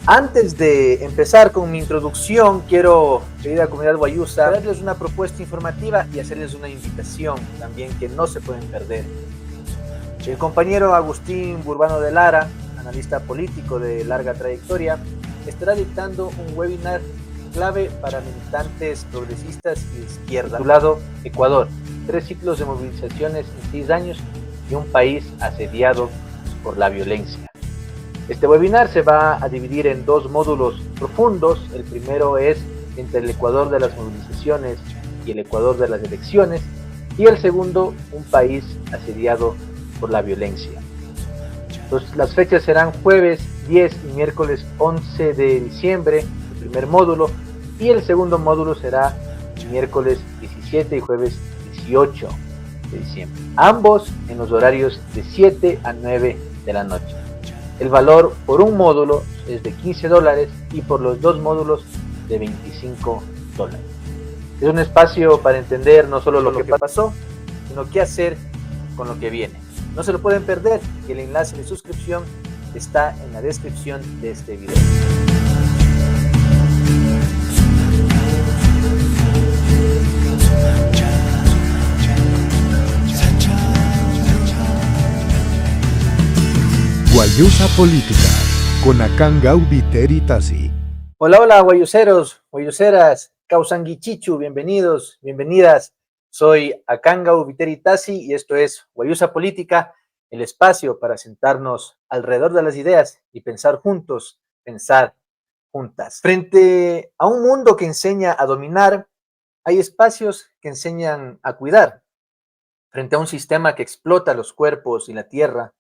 Antes de empezar con mi introducción, quiero, querida comunidad guayusa, darles una propuesta informativa y hacerles una invitación también que no se pueden perder. El compañero Agustín Burbano de Lara, analista político de larga trayectoria, estará dictando un webinar clave para militantes progresistas y de izquierda, titulado Ecuador, 3 ciclos de movilizaciones en 6 años y un país asediado por la violencia. Este webinar se va a dividir en 2 módulos profundos. El primero es entre el Ecuador de las movilizaciones y el Ecuador de las elecciones, y el segundo, un país asediado por la violencia. Entonces, las fechas serán jueves 10 y miércoles 11 de diciembre, el primer módulo, y el segundo módulo será miércoles 17 y jueves 18 de diciembre. Ambos en los horarios de 7 a 9 de la noche. El valor por un módulo es de $15 y por los 2 módulos de $25. Es un espacio para entender no solo lo que pasó, sino qué hacer con lo que viene. No se lo pueden perder y el enlace de suscripción está en la descripción de este video. Guayusa Política, con Akanga Ubiteri Tasi. Hola, guayuseros, guayuseras, causanguichichu, bienvenidos, bienvenidas. Soy Akanga Ubiteri Tasi y esto es Guayusa Política, el espacio para sentarnos alrededor de las ideas y pensar juntos, pensar juntas. Frente a un mundo que enseña a dominar, hay espacios que enseñan a cuidar. Frente a un sistema que explota los cuerpos y la tierra,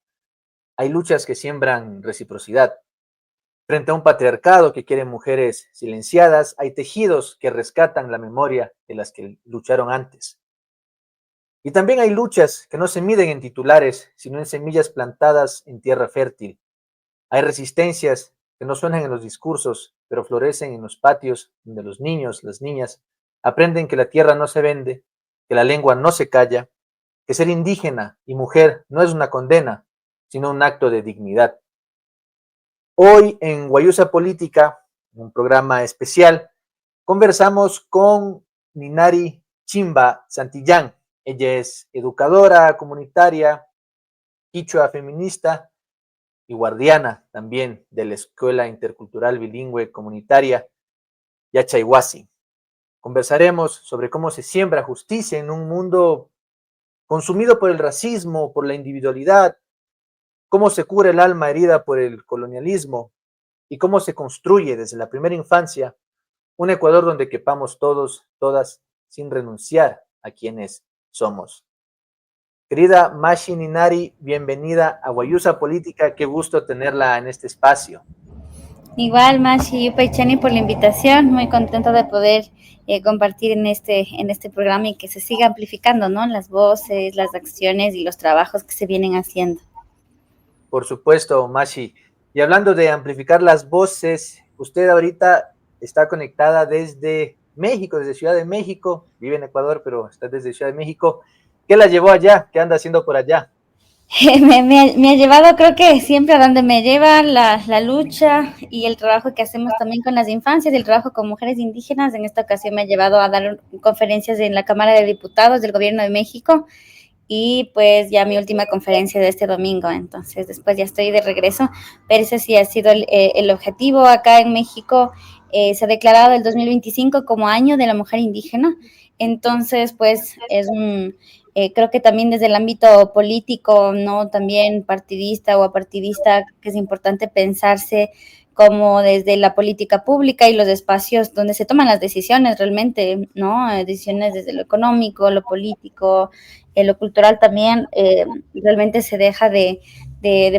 hay luchas que siembran reciprocidad. Frente a un patriarcado que quiere mujeres silenciadas, hay tejidos que rescatan la memoria de las que lucharon antes. Y también hay luchas que no se miden en titulares, sino en semillas plantadas en tierra fértil. Hay resistencias que no suenan en los discursos, pero florecen en los patios donde los niños, las niñas, aprenden que la tierra no se vende, que la lengua no se calla, que ser indígena y mujer no es una condena, sino un acto de dignidad. Hoy en Guayusa Política, un programa especial, conversamos con Ninari Chimba Santillán. Ella es educadora comunitaria, quichua feminista y guardiana también de la Escuela Intercultural Bilingüe Comunitaria Yachayhuasi. Conversaremos sobre cómo se siembra justicia en un mundo consumido por el racismo, por la individualidad, cómo se cura el alma herida por el colonialismo y cómo se construye desde la primera infancia un Ecuador donde quepamos todos, todas, sin renunciar a quienes somos. Querida Mashi Ninari, bienvenida a Guayusa Política, qué gusto tenerla en este espacio. Igual, Mashi y Paichani por la invitación, muy contenta de poder compartir en este programa y que se siga amplificando, ¿no? Las voces, las acciones y los trabajos que se vienen haciendo. Por supuesto, Mashi. Y hablando de amplificar las voces, usted ahorita está conectada desde México, desde Ciudad de México, vive en Ecuador, pero está desde Ciudad de México. ¿Qué la llevó allá? ¿Qué anda haciendo por allá? Me ha llevado, creo que siempre a donde me lleva la lucha y el trabajo que hacemos también con las infancias, el trabajo con mujeres indígenas. En esta ocasión me ha llevado a dar conferencias en la Cámara de Diputados del Gobierno de México y pues ya mi última conferencia de este domingo, entonces después ya estoy de regreso, pero ese sí ha sido el objetivo acá en México. Se ha declarado el 2025 como año de la mujer indígena, entonces pues es un... creo que también desde el ámbito político, no también partidista o apartidista, que es importante pensarse como desde la política pública y los espacios donde se toman las decisiones realmente, ¿no? Decisiones desde lo económico, lo político, lo cultural también, realmente se deja de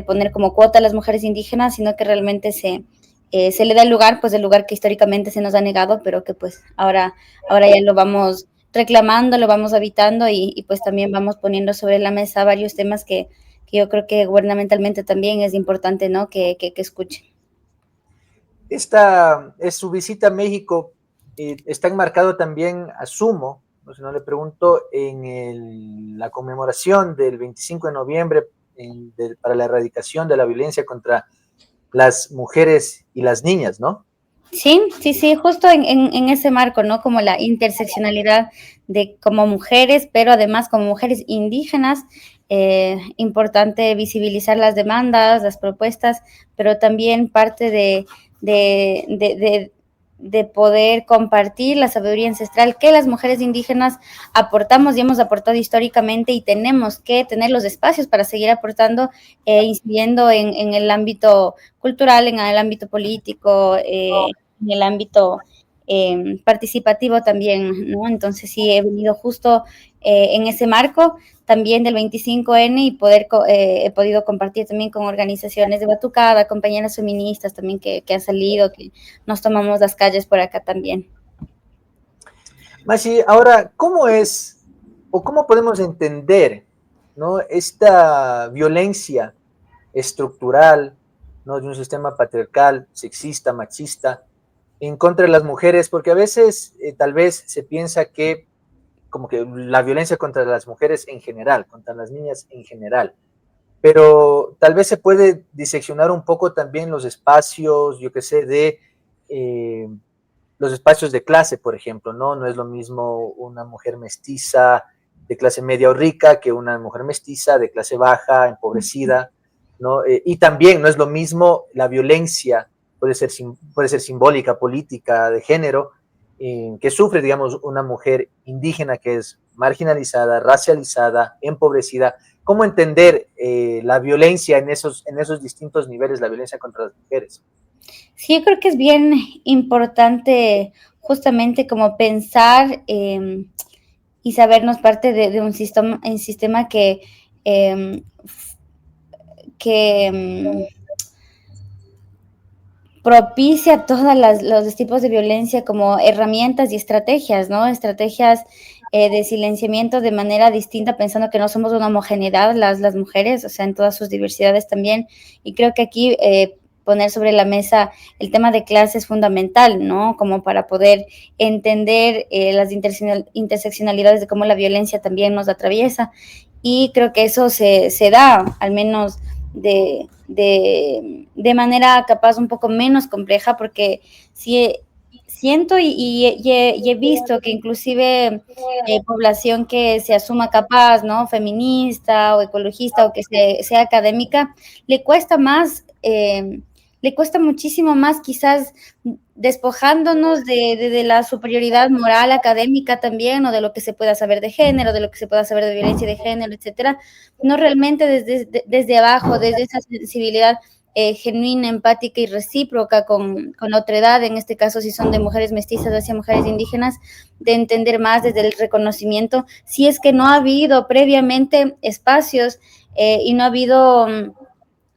poner como cuota a las mujeres indígenas, sino que realmente se le da el lugar que históricamente se nos ha negado, pero que pues ahora ya lo vamos reclamando, lo vamos habitando y pues también vamos poniendo sobre la mesa varios temas que yo creo que gubernamentalmente también es importante, ¿no? Que escuchen. Esta es su visita a México, está enmarcado también, asumo, no sé, no le pregunto, en la conmemoración del 25 de noviembre para la erradicación de la violencia contra las mujeres y las niñas, ¿no? Sí, sí, sí, justo en ese marco, ¿no? Como la interseccionalidad de como mujeres, pero además como mujeres indígenas, importante visibilizar las demandas, las propuestas, pero también parte de, de, de, de poder compartir la sabiduría ancestral que las mujeres indígenas aportamos y hemos aportado históricamente y tenemos que tener los espacios para seguir aportando, incidiendo en el ámbito cultural, en el ámbito político, en el ámbito participativo también, ¿no? Entonces sí, he venido justo en ese marco también del 25N y he podido compartir también con organizaciones de Batucada, compañeras feministas también que han salido, que nos tomamos las calles por acá también. Mashi, ahora, ¿cómo es o cómo podemos entender, ¿no?, esta violencia estructural, ¿no?, de un sistema patriarcal, sexista, machista, en contra de las mujeres? Porque a veces tal vez se piensa que como que la violencia contra las mujeres en general, contra las niñas en general, pero tal vez se puede diseccionar un poco también los espacios, yo qué sé, de los espacios de clase, por ejemplo, ¿no? No es lo mismo una mujer mestiza de clase media o rica que una mujer mestiza de clase baja, empobrecida, ¿no? Y también no es lo mismo la violencia, puede ser simbólica, política, de género, que sufre, digamos, una mujer indígena que es marginalizada, racializada, empobrecida. ¿Cómo entender la violencia en esos distintos niveles, la violencia contra las mujeres? Sí, yo creo que es bien importante justamente como pensar y sabernos parte de un sistema eh, que propicia todos los tipos de violencia como herramientas y estrategias, ¿no? Estrategias de silenciamiento de manera distinta, pensando que no somos una homogeneidad las mujeres, o sea, en todas sus diversidades también. Y creo que aquí poner sobre la mesa el tema de clase es fundamental, ¿no? Como para poder entender las interseccionalidades de cómo la violencia también nos atraviesa. Y creo que eso se da, al menos de manera capaz un poco menos compleja, porque sí siento y he visto que inclusive población que se asuma capaz, ¿no? Feminista o ecologista o que sea académica, le cuesta más, le cuesta muchísimo más quizás despojándonos de la superioridad moral académica también, o de lo que se pueda saber de género, de lo que se pueda saber de violencia de género, etcétera, no realmente desde abajo, desde esa sensibilidad genuina, empática y recíproca con la otra edad, en este caso si son de mujeres mestizas hacia mujeres indígenas, de entender más desde el reconocimiento, si es que no ha habido previamente espacios y no ha habido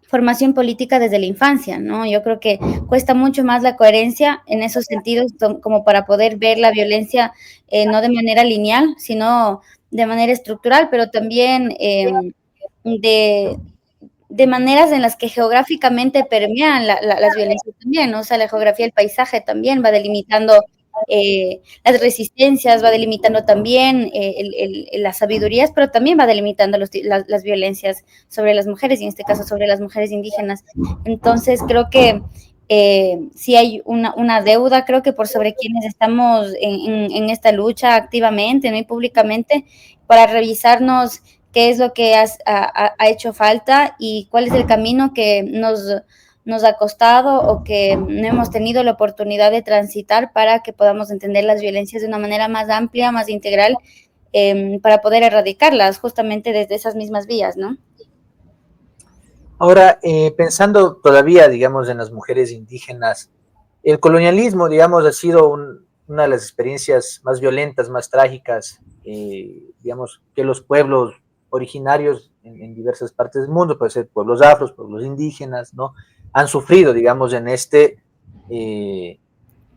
formación política desde la infancia, ¿no? Yo creo que cuesta mucho más la coherencia en esos sentidos, como para poder ver la violencia no de manera lineal, sino de manera estructural, pero también de, de maneras en las que geográficamente permean las violencias también, ¿no? O sea, la geografía del paisaje también va delimitando las resistencias, va delimitando también las sabidurías, pero también va delimitando las violencias sobre las mujeres, y en este caso sobre las mujeres indígenas. Entonces, creo que sí hay una deuda, creo que por sobre quienes estamos en esta lucha activamente, ¿no?, y públicamente, para revisarnos qué es lo que ha hecho falta y cuál es el camino que nos ha costado o que no hemos tenido la oportunidad de transitar para que podamos entender las violencias de una manera más amplia, más integral, para poder erradicarlas justamente desde esas mismas vías, ¿no? Ahora, pensando todavía, digamos, en las mujeres indígenas, el colonialismo, digamos, ha sido una de las experiencias más violentas, más trágicas, digamos, que los pueblos originarios en diversas partes del mundo, puede ser pueblos afros, pueblos indígenas, ¿no?, han sufrido, digamos, en este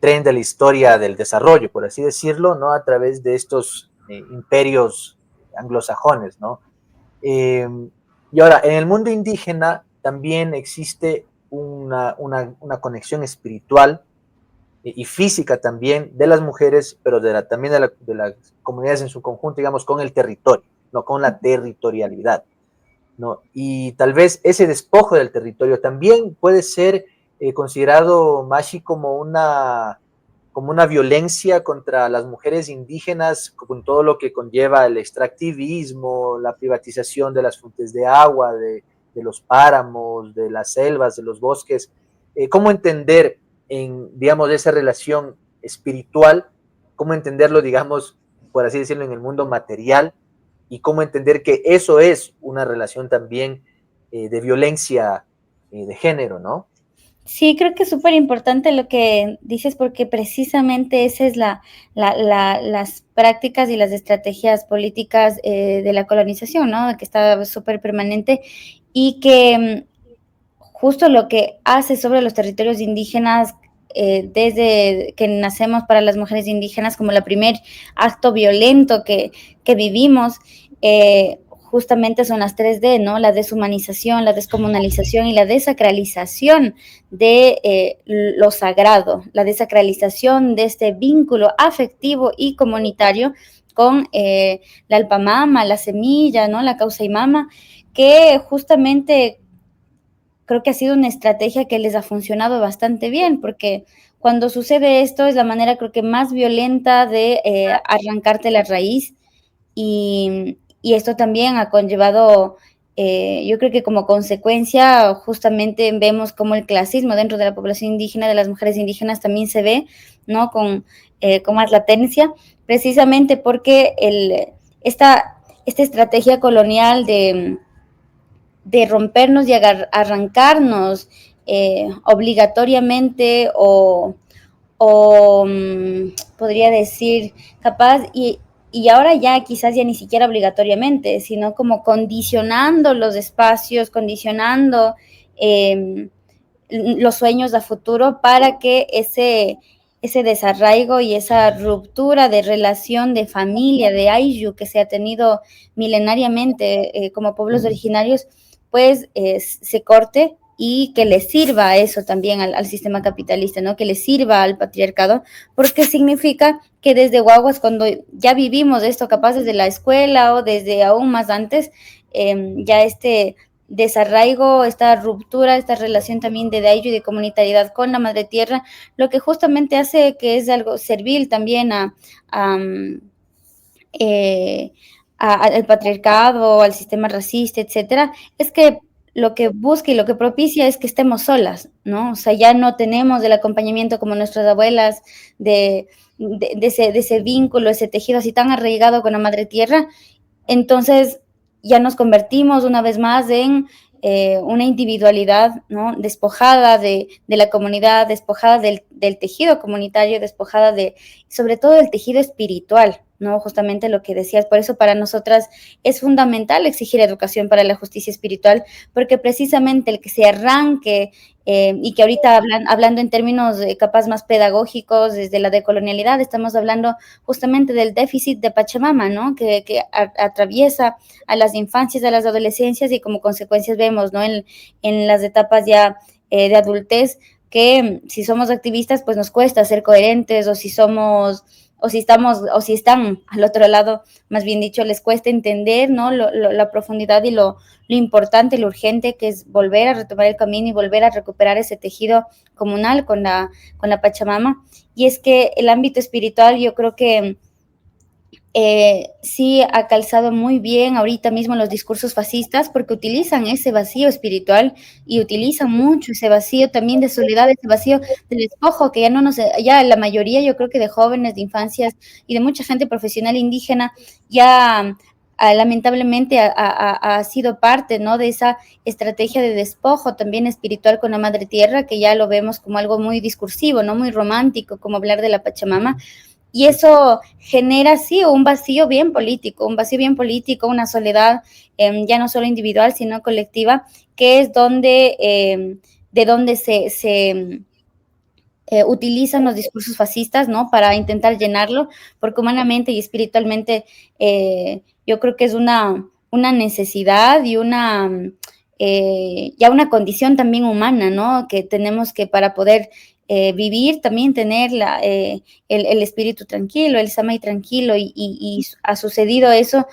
tren de la historia del desarrollo, por así decirlo, ¿no?, a través de estos imperios anglosajones, ¿no? Y ahora, en el mundo indígena también existe una conexión espiritual y física también de las mujeres, pero también de las comunidades en su conjunto, digamos, con el territorio, no con la territorialidad, ¿no? Y tal vez ese despojo del territorio también puede ser considerado Mashi como una violencia contra las mujeres indígenas, con todo lo que conlleva el extractivismo, la privatización de las fuentes de agua, de los páramos, de las selvas, de los bosques. ¿Cómo entender, digamos, esa relación espiritual? ¿Cómo entenderlo, digamos, por así decirlo, en el mundo material? Y cómo entender que eso es una relación también de violencia de género, ¿no? Sí, creo que es súper importante lo que dices, porque precisamente esa es las prácticas y las estrategias políticas de la colonización, ¿no? Que está súper permanente y que justo lo que hace sobre los territorios indígenas desde que nacemos para las mujeres indígenas como el primer acto violento que vivimos, justamente son las 3D, ¿no? La deshumanización, la descomunalización y la desacralización de lo sagrado, la desacralización de este vínculo afectivo y comunitario con la alpamama, la semilla, ¿no? La causa y mama, que justamente creo que ha sido una estrategia que les ha funcionado bastante bien, porque cuando sucede esto es la manera creo que más violenta de arrancarte la raíz y esto también ha conllevado, yo creo que como consecuencia justamente vemos como el clasismo dentro de la población indígena, de las mujeres indígenas también se ve, ¿no? Con más latencia, precisamente porque esta estrategia colonial de rompernos y arrancarnos obligatoriamente o podría decir capaz y ahora ya quizás ya ni siquiera obligatoriamente, sino como condicionando los espacios, condicionando los sueños a futuro para que ese desarraigo y esa ruptura de relación de familia, de ayllu que se ha tenido milenariamente como pueblos originarios, pues se corte y que le sirva a eso también al sistema capitalista, ¿no? Que le sirva al patriarcado, porque significa que desde guaguas, cuando ya vivimos esto, capaz desde la escuela o desde aún más antes, ya este desarraigo, esta ruptura, esta relación también de daillo y de comunitariedad con la madre tierra, lo que justamente hace que es algo servil también a eh, al patriarcado, al sistema racista, etcétera, es que lo que busca y lo que propicia es que estemos solas, ¿no? O sea, ya no tenemos el acompañamiento como nuestras abuelas de ese vínculo, ese tejido así tan arraigado con la madre tierra, entonces ya nos convertimos una vez más en una individualidad, ¿no? Despojada de la comunidad, despojada del tejido comunitario, despojada sobre todo del tejido espiritual, ¿no? Justamente lo que decías, por eso para nosotras es fundamental exigir educación para la justicia espiritual, porque precisamente el que se arranque y que ahorita hablando en términos capaz más pedagógicos desde la decolonialidad, estamos hablando justamente del déficit de Pachamama, ¿no? Que atraviesa a las infancias, a las adolescencias y como consecuencias vemos, ¿no? En las etapas ya de adultez, que si somos activistas, pues nos cuesta ser coherentes, o si están al otro lado, más bien dicho, les cuesta entender, ¿no? La profundidad y lo importante, lo urgente que es volver a retomar el camino y volver a recuperar ese tejido comunal con la Pachamama. Y es que el ámbito espiritual yo creo que sí ha calzado muy bien ahorita mismo los discursos fascistas porque utilizan ese vacío espiritual y utilizan mucho ese vacío también de soledad, ese vacío del despojo que ya la mayoría yo creo que de jóvenes, de infancias y de mucha gente profesional indígena ya lamentablemente ha sido parte, ¿no? De esa estrategia de despojo también espiritual con la madre tierra, que ya lo vemos como algo muy discursivo, ¿no? Muy romántico, como hablar de la Pachamama. Y eso genera, sí, un vacío bien político, una soledad ya no solo individual, sino colectiva, que es de donde se utilizan los discursos fascistas, ¿no? Para intentar llenarlo, porque humanamente y espiritualmente yo creo que es una necesidad y ya una condición también humana, ¿no? Que tenemos que para poder vivir, también tener el espíritu tranquilo, el samay tranquilo, y ha sucedido eso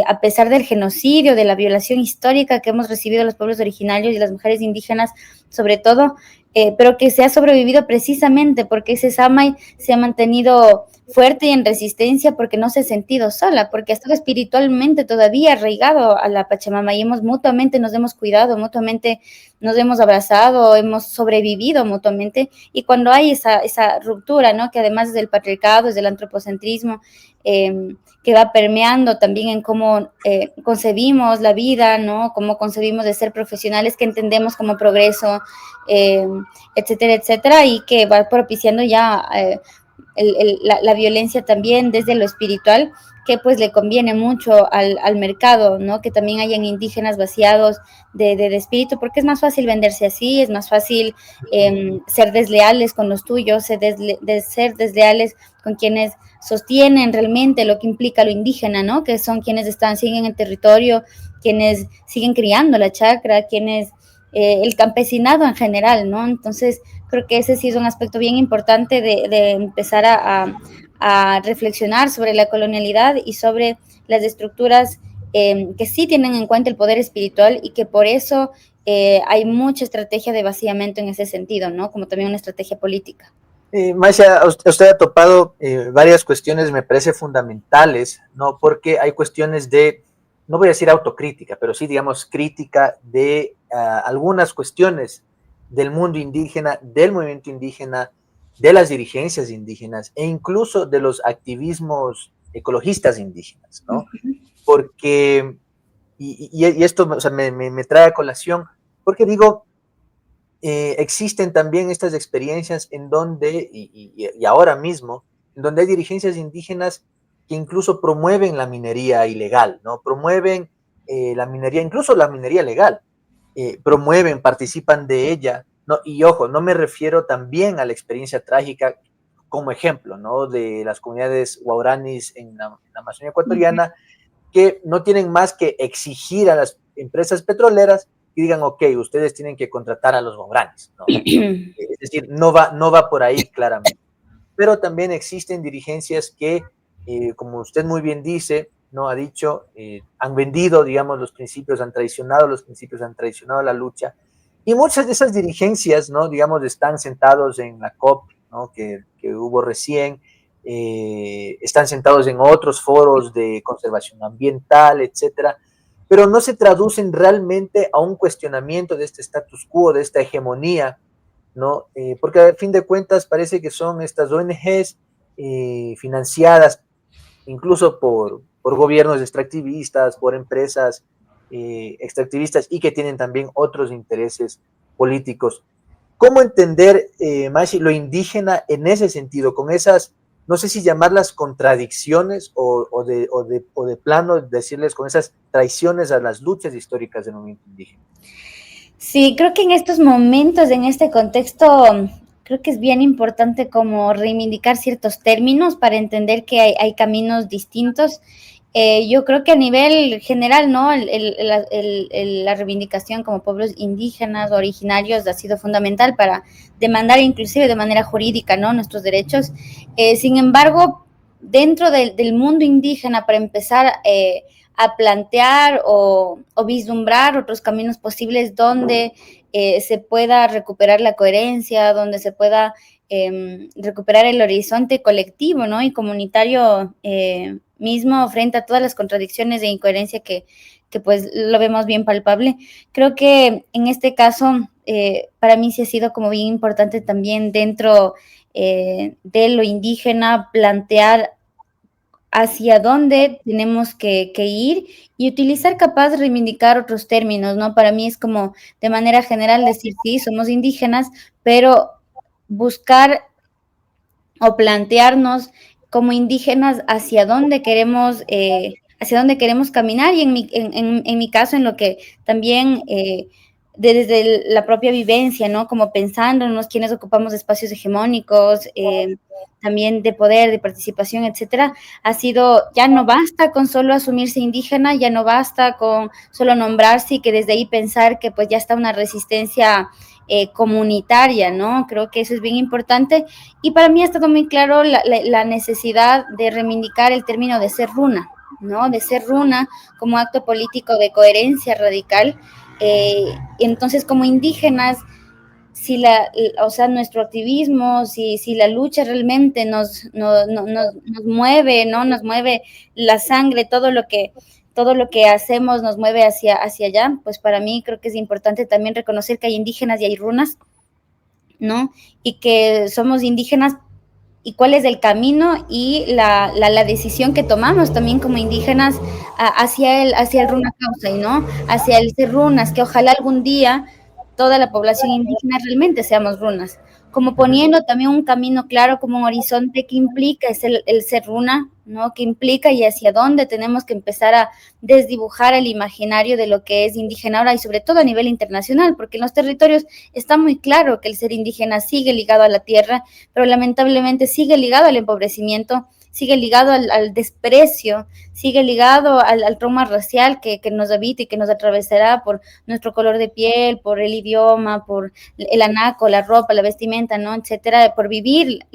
a pesar del genocidio, de la violación histórica que hemos recibido los pueblos originarios y las mujeres indígenas, sobre todo, pero que se ha sobrevivido precisamente porque ese Samay se ha mantenido fuerte y en resistencia porque no se ha sentido sola, porque ha estado espiritualmente todavía arraigado a la Pachamama y mutuamente nos hemos cuidado, mutuamente nos hemos abrazado, hemos sobrevivido mutuamente, y cuando hay esa ruptura, ¿no? Que además es del patriarcado, es del antropocentrismo, que va permeando también en cómo concebimos la vida, ¿no? Cómo concebimos de ser profesionales que entendemos como progreso, etcétera, etcétera, y que va propiciando ya la violencia también desde lo espiritual, que pues le conviene mucho al mercado, ¿no? Que también hayan indígenas vaciados de espíritu, porque es más fácil venderse así, es más fácil ser desleales con los tuyos, ser desleales con quienes sostienen realmente lo que implica lo indígena, ¿no? Que son quienes siguen el territorio, quienes siguen criando la chacra, quienes el campesinado en general, ¿no? Entonces, creo que ese sí es un aspecto bien importante de empezar a reflexionar sobre la colonialidad y sobre las estructuras que sí tienen en cuenta el poder espiritual y que por eso hay mucha estrategia de vaciamiento en ese sentido, ¿no? Como también una estrategia política. Marcia, usted ha topado varias cuestiones, me parece fundamentales, ¿no? Porque hay cuestiones de, no voy a decir autocrítica, pero sí, digamos, crítica de algunas cuestiones del mundo indígena, del movimiento indígena, de las dirigencias indígenas e incluso de los activismos ecologistas indígenas, ¿no? Porque, y esto o sea, me trae a colación, porque digo, existen también estas experiencias en donde, y ahora mismo, en donde hay dirigencias indígenas que incluso promueven la minería ilegal, ¿no? Promueven la minería, incluso la minería legal, promueven, participan de ella, ¿no? Y ojo, no me refiero también a la experiencia trágica como ejemplo, ¿no? De las comunidades guaraníes en la Amazonía ecuatoriana, que no tienen más que exigir a las empresas petroleras y digan, ok, ustedes tienen que contratar a los guaraníes, ¿no? Es decir, no va por ahí claramente. Pero también existen dirigencias que, como usted muy bien dice, no ha dicho, han vendido, digamos, los principios, han traicionado los principios, han traicionado la lucha. Y muchas de esas dirigencias, ¿no? Digamos, están sentados en la COP, ¿no? Que hubo recién, están sentados en otros foros de conservación ambiental, etcétera, pero no se traducen realmente a un cuestionamiento de este status quo, de esta hegemonía, ¿no? Porque a fin de cuentas parece que son estas ONGs financiadas incluso por gobiernos extractivistas, por empresas extractivistas y que tienen también otros intereses políticos. ¿Cómo entender, Mashi, lo indígena en ese sentido, con esas, no sé si llamarlas contradicciones o de plano decirles con esas traiciones a las luchas históricas del movimiento indígena? Sí, creo que en estos momentos, en este contexto, creo que es bien importante como reivindicar ciertos términos para entender que hay caminos distintos. Yo creo que a nivel general, ¿no? La reivindicación como pueblos indígenas, originarios, ha sido fundamental para demandar inclusive de manera jurídica, ¿no? Nuestros derechos. Sin embargo, dentro del mundo indígena, para empezar a plantear o vislumbrar otros caminos posibles donde se pueda recuperar la coherencia, donde se pueda recuperar el horizonte colectivo, ¿no? Y comunitario mismo frente a todas las contradicciones e incoherencia que pues lo vemos bien palpable. Creo que en este caso para mí sí ha sido como bien importante también dentro de lo indígena plantear hacia dónde tenemos que ir y utilizar capaz de reivindicar otros términos, ¿no? Para mí es como de manera general decir, sí, somos indígenas, pero buscar o plantearnos como indígenas hacia dónde queremos caminar y en mi caso en lo que también desde la propia vivencia, ¿no? Como pensándonos quienes ocupamos espacios hegemónicos, también de poder, de participación, etcétera, ha sido, ya no basta con solo asumirse indígena, ya no basta con solo nombrarse y que desde ahí pensar que pues ya está una resistencia comunitaria, ¿no? Creo que eso es bien importante y para mí ha estado muy claro la necesidad de reivindicar el término de ser runa, ¿no? De ser runa como acto político de coherencia radical. Entonces, como indígenas, o sea, nuestro activismo, si la lucha realmente nos mueve, ¿no? Nos mueve la sangre, todo lo que hacemos nos mueve hacia allá, pues para mí creo que es importante también reconocer que hay indígenas y hay runas, ¿no? Y que somos indígenas y cuál es el camino y la decisión que tomamos también como indígenas hacia el runa causa, ¿no? Hacia el ser runas, que ojalá algún día toda la población indígena realmente seamos runas, como poniendo también un camino claro, como un horizonte que implica es el ser runa, ¿no? Que implica y hacia dónde tenemos que empezar a desdibujar el imaginario de lo que es indígena ahora y sobre todo a nivel internacional, porque en los territorios está muy claro que el ser indígena sigue ligado a la tierra, pero lamentablemente sigue ligado al empobrecimiento, sigue ligado al desprecio, sigue ligado al trauma racial que nos habita y que nos atravesará por nuestro color de piel, por el idioma, por el anaco, la ropa, la vestimenta, ¿no? Etcétera, por vivir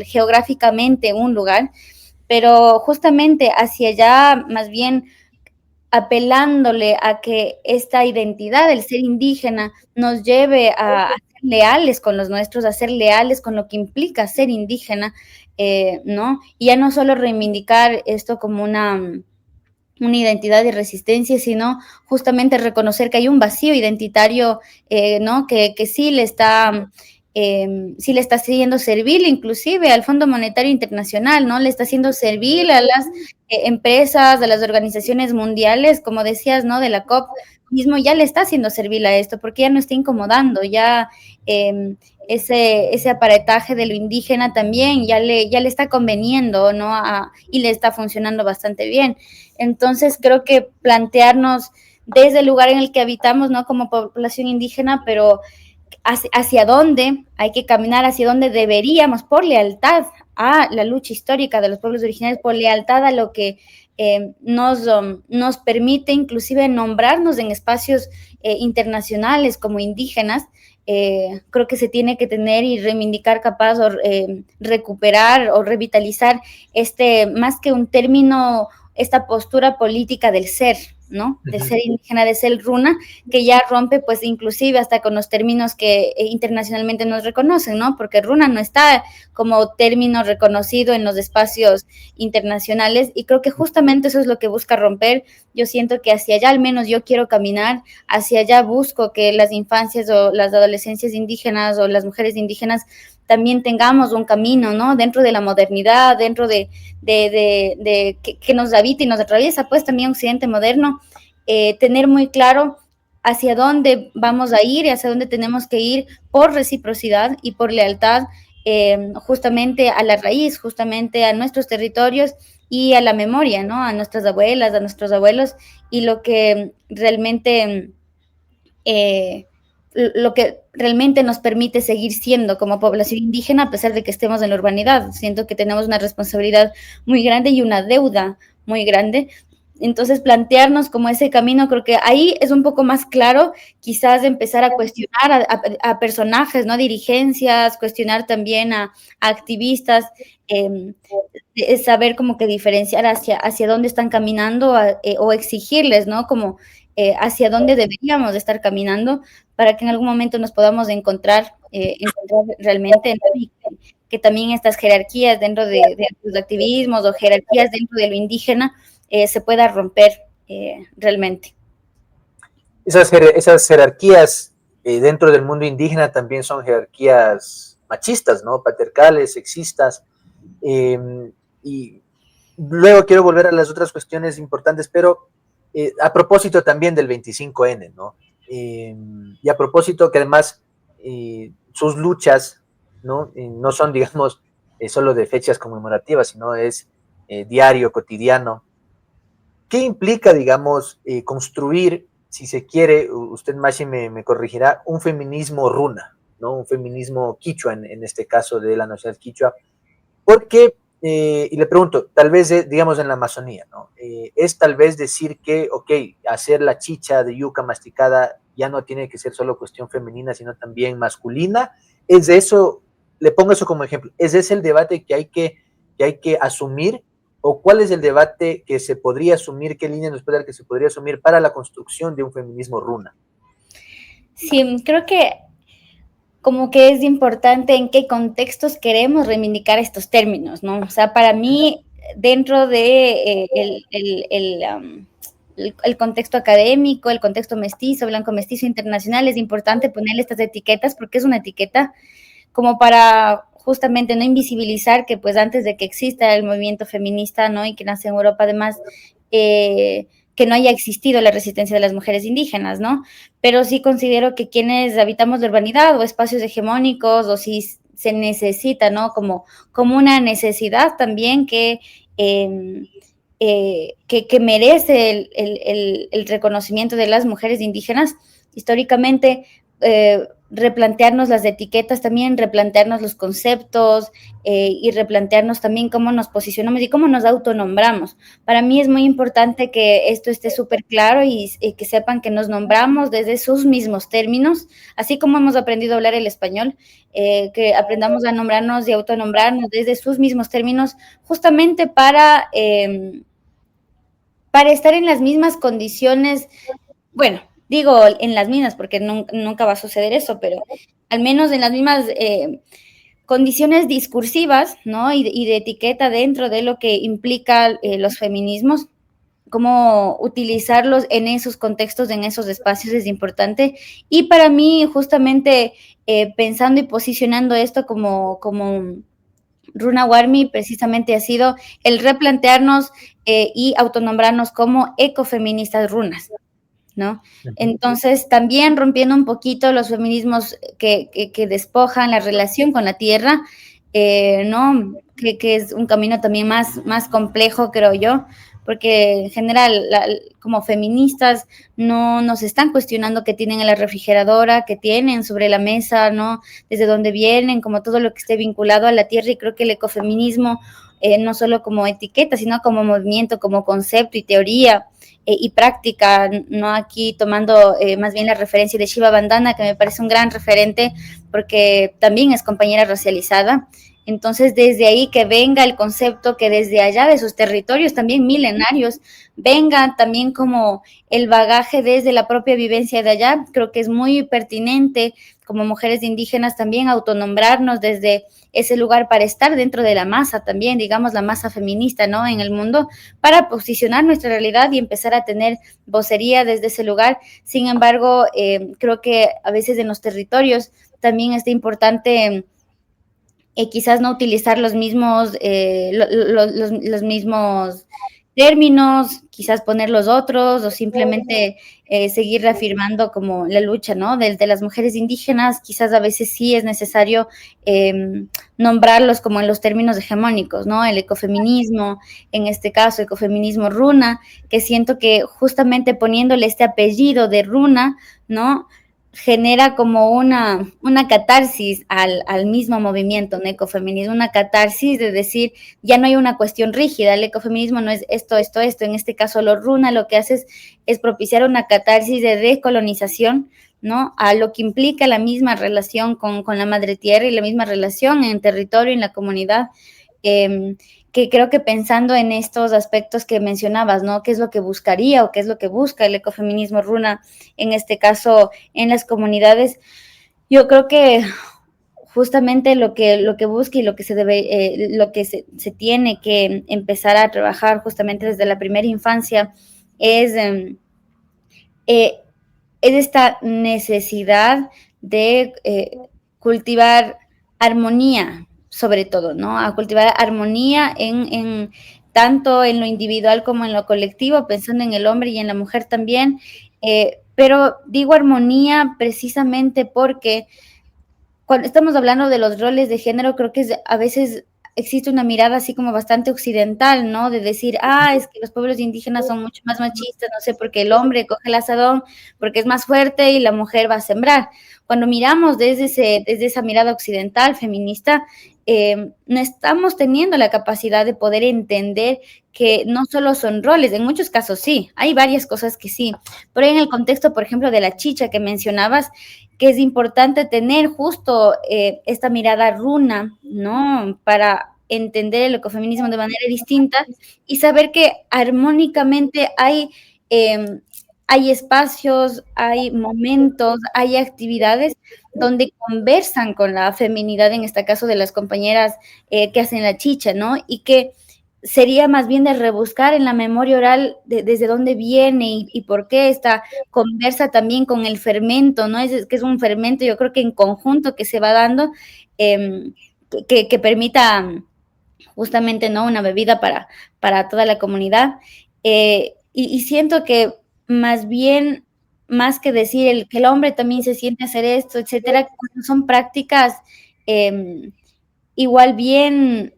geográficamente un lugar, pero justamente hacia allá, más bien apelándole a que esta identidad del ser indígena nos lleve a ser leales con los nuestros, a ser leales con lo que implica ser indígena, ¿no? Y ya no solo reivindicar esto como una identidad de resistencia, sino justamente reconocer que hay un vacío identitario, ¿no? Que sí le está siendo servil inclusive al Fondo Monetario Internacional, ¿no? Le está siendo servil a las empresas, a las organizaciones mundiales, como decías, ¿no? De la COP mismo ya le está haciendo servil a esto, porque ya no está incomodando, ya ese aparataje de lo indígena también ya le está conveniendo, ¿no? Y le está funcionando bastante bien. Entonces, creo que plantearnos desde el lugar en el que habitamos, ¿no? Como población indígena, pero hacia dónde hay que caminar, hacia dónde deberíamos, por lealtad a la lucha histórica de los pueblos originarios, por lealtad a lo que nos permite inclusive nombrarnos en espacios internacionales como indígenas. Creo que se tiene que tener y reivindicar capaz o recuperar o revitalizar más que un término, esta postura política del ser, ¿no? De ser indígena, de ser runa, que ya rompe pues inclusive hasta con los términos que internacionalmente nos reconocen, ¿no? Porque runa no está como término reconocido en los espacios internacionales y creo que justamente eso es lo que busca romper. Yo siento que hacia allá al menos yo quiero caminar, hacia allá busco que las infancias o las adolescencias indígenas o las mujeres indígenas también tengamos un camino, ¿no? Dentro de la modernidad, dentro de que nos habita y nos atraviesa, pues también Occidente moderno, tener muy claro hacia dónde vamos a ir y hacia dónde tenemos que ir por reciprocidad y por lealtad, justamente a la raíz, justamente a nuestros territorios y a la memoria, ¿no? A nuestras abuelas, a nuestros abuelos y lo que realmente nos permite seguir siendo como población indígena a pesar de que estemos en la urbanidad. Siento que tenemos una responsabilidad muy grande y una deuda muy grande. Entonces, plantearnos como ese camino, creo que ahí es un poco más claro, quizás empezar a cuestionar a personajes, ¿no? Dirigencias, cuestionar también a activistas, saber como que diferenciar hacia dónde están caminando o exigirles, ¿no? Como hacia dónde deberíamos de estar caminando para que en algún momento nos podamos encontrar realmente, ¿no? Que también estas jerarquías dentro de los activismos o jerarquías dentro de lo indígena se pueda romper realmente. Esas jerarquías dentro del mundo indígena también son jerarquías machistas, ¿no? Patriarcales, sexistas. Y luego quiero volver a las otras cuestiones importantes, pero a propósito también del 25N, ¿no? Y a propósito que además sus luchas, ¿no? No son, digamos, solo de fechas conmemorativas, sino es diario, cotidiano. ¿Qué implica, digamos, construir, si se quiere, usted Mashi me corregirá, un feminismo runa, ¿no? Un feminismo quichua, en este caso de la nacionalidad quichua? Porque, y le pregunto, tal vez, digamos, en la Amazonía, ¿no? Es tal vez decir que, ok, hacer la chicha de yuca masticada ya no tiene que ser solo cuestión femenina, sino también masculina. Es de eso, le pongo eso como ejemplo, ¿es ese el debate que hay que asumir? ¿O cuál es el debate que se podría asumir, qué línea nos puede dar que se podría asumir para la construcción de un feminismo runa? Sí, creo que como que es importante en qué contextos queremos reivindicar estos términos, ¿no? O sea, para mí, dentro de el contexto académico, el contexto mestizo, blanco mestizo internacional, es importante ponerle estas etiquetas porque es una etiqueta como para justamente no invisibilizar que pues antes de que exista el movimiento feminista, ¿no? Y que nace en Europa además, que no haya existido la resistencia de las mujeres indígenas, ¿no? Pero sí considero que quienes habitamos la urbanidad o espacios hegemónicos, o si se necesita, ¿no? Como una necesidad también que merece el reconocimiento de las mujeres indígenas, históricamente, replantearnos las etiquetas también, replantearnos los conceptos y replantearnos también cómo nos posicionamos y cómo nos autonombramos. Para mí es muy importante que esto esté súper claro y que sepan que nos nombramos desde sus mismos términos, así como hemos aprendido a hablar el español, que aprendamos a nombrarnos y autonombrarnos desde sus mismos términos, justamente para estar en las mismas condiciones, bueno, digo en las mismas porque nunca va a suceder eso, pero al menos en las mismas condiciones discursivas, ¿no? Y de etiqueta dentro de lo que implica los feminismos, cómo utilizarlos en esos contextos, en esos espacios es importante. Y para mí, justamente pensando y posicionando esto como Runa Warmi, precisamente ha sido el replantearnos y autonombrarnos como ecofeministas runas, ¿no? Entonces, también rompiendo un poquito los feminismos que despojan la relación con la tierra, ¿no? Que es un camino también más complejo, creo yo, porque en general, como feministas, no nos están cuestionando qué tienen en la refrigeradora, qué tienen sobre la mesa, ¿no? Desde dónde vienen, como todo lo que esté vinculado a la tierra, y creo que el ecofeminismo, no solo como etiqueta, sino como movimiento, como concepto y teoría, y práctica, no aquí tomando más bien la referencia de Shiva Bandana, que me parece un gran referente porque también es compañera racializada. Entonces, desde ahí que venga el concepto, que desde allá de sus territorios también milenarios, venga también como el bagaje desde la propia vivencia de allá, creo que es muy pertinente como mujeres indígenas también autonombrarnos desde ese lugar para estar dentro de la masa también, digamos la masa feminista, ¿no? En el mundo, para posicionar nuestra realidad y empezar a tener vocería desde ese lugar. Sin embargo, creo que a veces en los territorios también es importante quizás no utilizar los mismos, los mismos términos, quizás poner los otros o simplemente seguir reafirmando como la lucha, ¿no? De las mujeres indígenas, quizás a veces sí es necesario nombrarlos como en los términos hegemónicos, ¿no? El ecofeminismo, en este caso, ecofeminismo runa, que siento que justamente poniéndole este apellido de runa, ¿no? Genera como una catarsis al mismo movimiento, ¿no? Ecofeminismo, una catarsis de decir, ya no hay una cuestión rígida, el ecofeminismo no es esto, en este caso lo runa lo que hace es propiciar una catarsis de decolonización, ¿no? A lo que implica la misma relación con la madre tierra y la misma relación en territorio, en la comunidad, que creo que pensando en estos aspectos que mencionabas, ¿no? ¿Qué es lo que buscaría o qué es lo que busca el ecofeminismo runa, en este caso en las comunidades? Yo creo que justamente lo que busca y lo que se debe, lo que se tiene que empezar a trabajar justamente desde la primera infancia es esta necesidad de cultivar armonía, sobre todo, ¿no? A cultivar armonía tanto en lo individual como en lo colectivo, pensando en el hombre y en la mujer también. Pero digo armonía precisamente porque cuando estamos hablando de los roles de género, creo que a veces existe una mirada así como bastante occidental, ¿no? De decir, es que los pueblos indígenas son mucho más machistas, no sé, porque el hombre coge el asadón porque es más fuerte y la mujer va a sembrar. Cuando miramos desde esa mirada occidental, feminista, no estamos teniendo la capacidad de poder entender que no solo son roles, en muchos casos sí, hay varias cosas que sí, pero en el contexto, por ejemplo, de la chicha que mencionabas, que es importante tener justo esta mirada runa, ¿no? Para entender el ecofeminismo de manera distinta y saber que armónicamente hay hay espacios, hay momentos, hay actividades donde conversan con la feminidad, en este caso de las compañeras que hacen la chicha, ¿no? Y que sería más bien de rebuscar en la memoria oral desde dónde viene y por qué esta conversa también con el fermento, ¿no? Que es un fermento, yo creo que en conjunto que se va dando, eh, que permita justamente, ¿no? Una bebida para toda la comunidad. Y siento que más bien, más que decir que el hombre también se siente a hacer esto, etcétera, son prácticas igual bien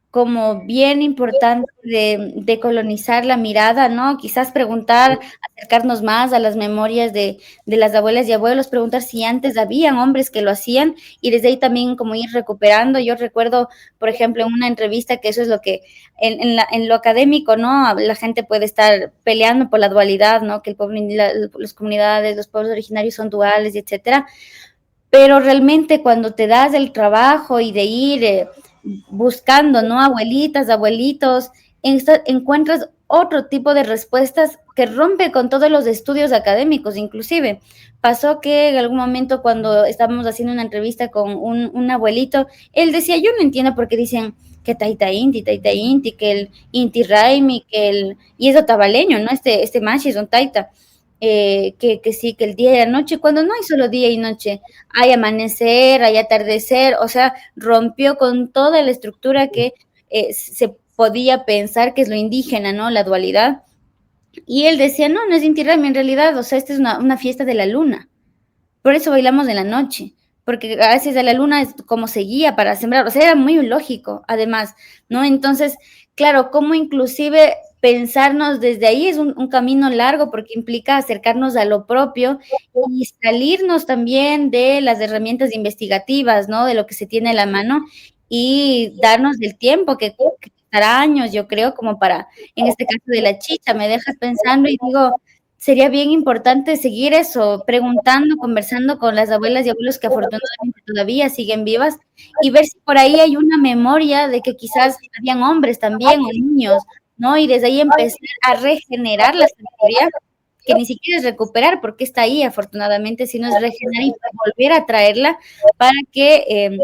como bien importante de colonizar la mirada, ¿no? Quizás preguntar, acercarnos más a las memorias de las abuelas y abuelos, preguntar si antes habían hombres que lo hacían y desde ahí también como ir recuperando. Yo recuerdo, por ejemplo, en una entrevista que eso es lo que en lo académico, ¿no? La gente puede estar peleando por la dualidad, ¿no? Que el pueblo, las comunidades, los pueblos originarios son duales, y etcétera, pero realmente cuando te das el trabajo y de ir buscando, ¿no? Abuelitas, abuelitos, encuentras otro tipo de respuestas que rompe con todos los estudios académicos, inclusive. Pasó que en algún momento cuando estábamos haciendo una entrevista con un abuelito, él decía, yo no entiendo por qué dicen que taita inti, que el inti raimi, y es otavaleño, ¿no? Este machi es un taita. Que sí, que el día y la noche, cuando no hay solo día y noche, hay amanecer, hay atardecer, o sea, rompió con toda la estructura que se podía pensar que es lo indígena, ¿no? La dualidad. Y él decía, no, no es Inti Raymi, en realidad, o sea, esta es una fiesta de la luna. Por eso bailamos en la noche, porque gracias a la luna es como seguía para sembrar, o sea, era muy lógico, además, ¿no? Entonces, claro, como inclusive pensarnos desde ahí es un camino largo porque implica acercarnos a lo propio y salirnos también de las herramientas investigativas, ¿no? De lo que se tiene a la mano y darnos el tiempo que estará años, yo creo, como para, en este caso de la chicha, me dejas pensando y digo, sería bien importante seguir eso, preguntando, conversando con las abuelas y abuelos que afortunadamente todavía siguen vivas y ver si por ahí hay una memoria de que quizás habían hombres también o niños, ¿no? Y desde ahí empezar a regenerar la sabiduría, que ni siquiera es recuperar porque está ahí afortunadamente, sino es regenerar y volver a traerla para que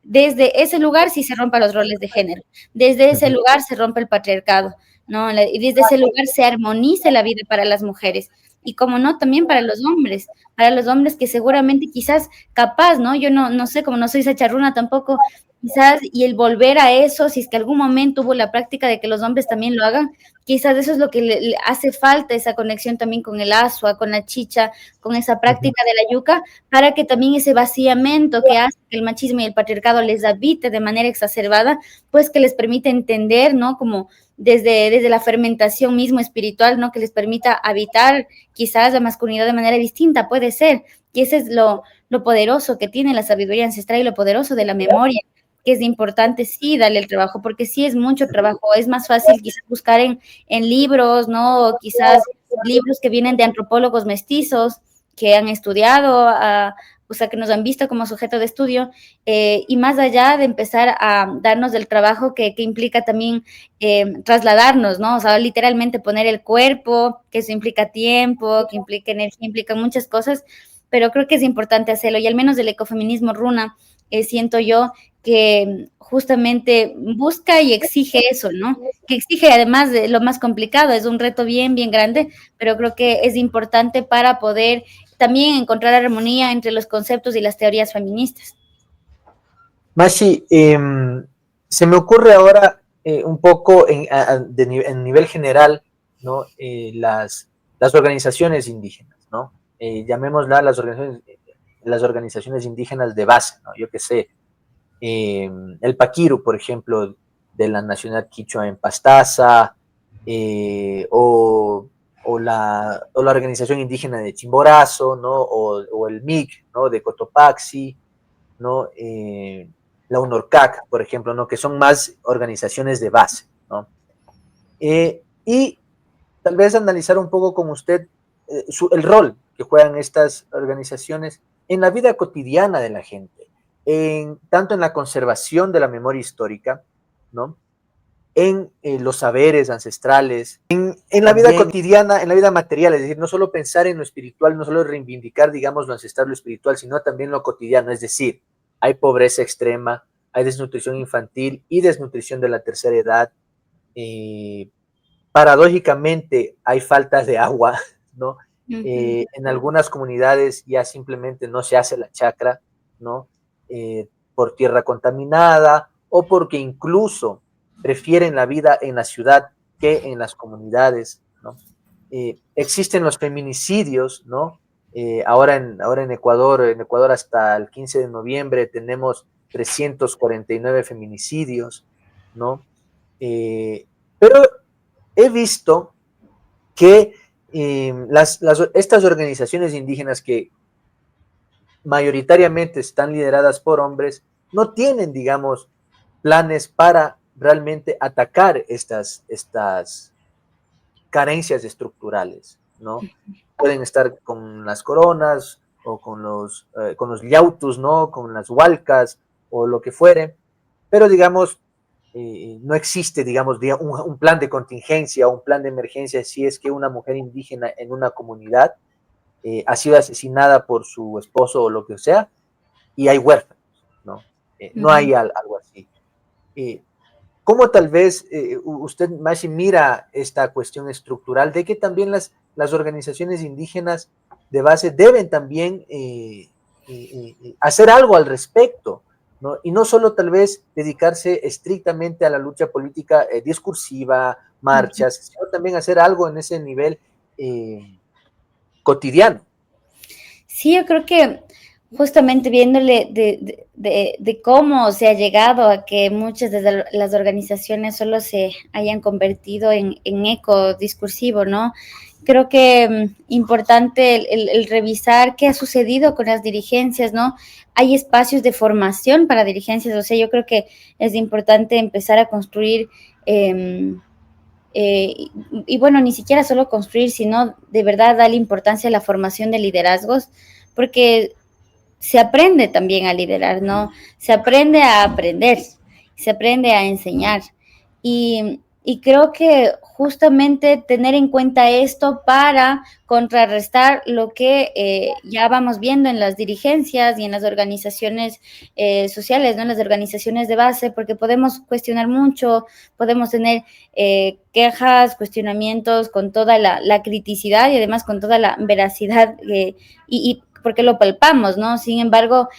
desde ese lugar sí se rompan los roles de género, desde ese lugar se rompe el patriarcado, ¿no? Y desde ese lugar se armonice la vida para las mujeres. Y como no, también para los hombres que seguramente quizás capaz, ¿no? Yo no sé, como no soy sacharruna tampoco, quizás, y el volver a eso, si es que algún momento hubo la práctica de que los hombres también lo hagan, quizás eso es lo que le hace falta, esa conexión también con el asua, con la chicha, con esa práctica de la yuca, para que también ese vaciamiento que hace que el machismo y el patriarcado les habite de manera exacerbada, pues que les permite entender, ¿no? Como desde la fermentación mismo espiritual, ¿no? Que les permita habitar quizás la masculinidad de manera distinta, puede ser, y ese es lo poderoso que tiene la sabiduría ancestral y lo poderoso de la memoria, que es importante sí darle el trabajo, porque sí es mucho trabajo, es más fácil quizás buscar en libros, ¿no? O quizás libros que vienen de antropólogos mestizos que han estudiado, o sea, que nos han visto como sujeto de estudio, y más allá de empezar a darnos el trabajo que implica también trasladarnos, ¿no? O sea, literalmente poner el cuerpo, que eso implica tiempo, que implica energía, implica muchas cosas, pero creo que es importante hacerlo, y al menos del ecofeminismo runa, siento yo que justamente busca y exige eso, ¿no? Que exige además de lo más complicado, es un reto bien grande, pero creo que es importante para poder también encontrar armonía entre los conceptos y las teorías feministas. Mashi, se me ocurre ahora un poco en nivel general, ¿no? Las organizaciones indígenas, ¿no? Llamémoslas las organizaciones indígenas de base, ¿no? Yo qué sé, el Paquiru, por ejemplo, de la Nacional Quichua en Pastaza, o la organización indígena de Chimborazo, ¿no? O el MIC, ¿no? De Cotopaxi, ¿no? La UNORCAC, por ejemplo, ¿no? Que son más organizaciones de base, ¿no? Y tal vez analizar un poco con usted el rol que juegan estas organizaciones en la vida cotidiana de la gente, tanto en la conservación de la memoria histórica, ¿no? en los saberes ancestrales, en la vida cotidiana, en la vida material, es decir, no solo pensar en lo espiritual, no solo reivindicar, digamos, lo ancestral, lo espiritual, sino también lo cotidiano, es decir, hay pobreza extrema, hay desnutrición infantil y desnutrición de la tercera edad, paradójicamente hay faltas de agua, ¿no? En algunas comunidades ya simplemente no se hace la chacra, ¿no? Por tierra contaminada o porque incluso prefieren la vida en la ciudad que en las comunidades, ¿no? Existen los feminicidios, ¿no? Ahora en Ecuador hasta el 15 de noviembre tenemos 349 feminicidios, ¿no? Pero he visto que estas organizaciones indígenas que mayoritariamente están lideradas por hombres no tienen, digamos, planes para realmente atacar estas carencias estructurales, ¿no? Pueden estar con las coronas o con los llautus, ¿no? Con las hualcas o lo que fuere, pero digamos, no existe, digamos, un plan de contingencia o un plan de emergencia si es que una mujer indígena en una comunidad ha sido asesinada por su esposo o lo que sea, y hay huérfanos, ¿no? No hay algo así. ¿Cómo tal vez usted, Mashi, mira esta cuestión estructural de que también las organizaciones indígenas de base deben también hacer algo al respecto, ¿no? Y no solo tal vez dedicarse estrictamente a la lucha política discursiva, marchas, sino también hacer algo en ese nivel cotidiano? Sí, yo creo que justamente viéndole de cómo se ha llegado a que muchas de las organizaciones solo se hayan convertido en eco discursivo, ¿no? Creo que importante el revisar qué ha sucedido con las dirigencias, ¿no? Hay espacios de formación para dirigencias, o sea, yo creo que es importante empezar a construir y bueno, ni siquiera solo construir, sino de verdad darle importancia a la formación de liderazgos, porque se aprende también a liderar, ¿no? Se aprende a aprender, se aprende a enseñar. Y creo que justamente tener en cuenta esto para contrarrestar lo que ya vamos viendo en las dirigencias y en las organizaciones sociales, ¿no? En las organizaciones de base, porque podemos cuestionar mucho, podemos tener quejas, cuestionamientos con toda la criticidad y además con toda la veracidad y porque lo palpamos, ¿no? Sin embargo,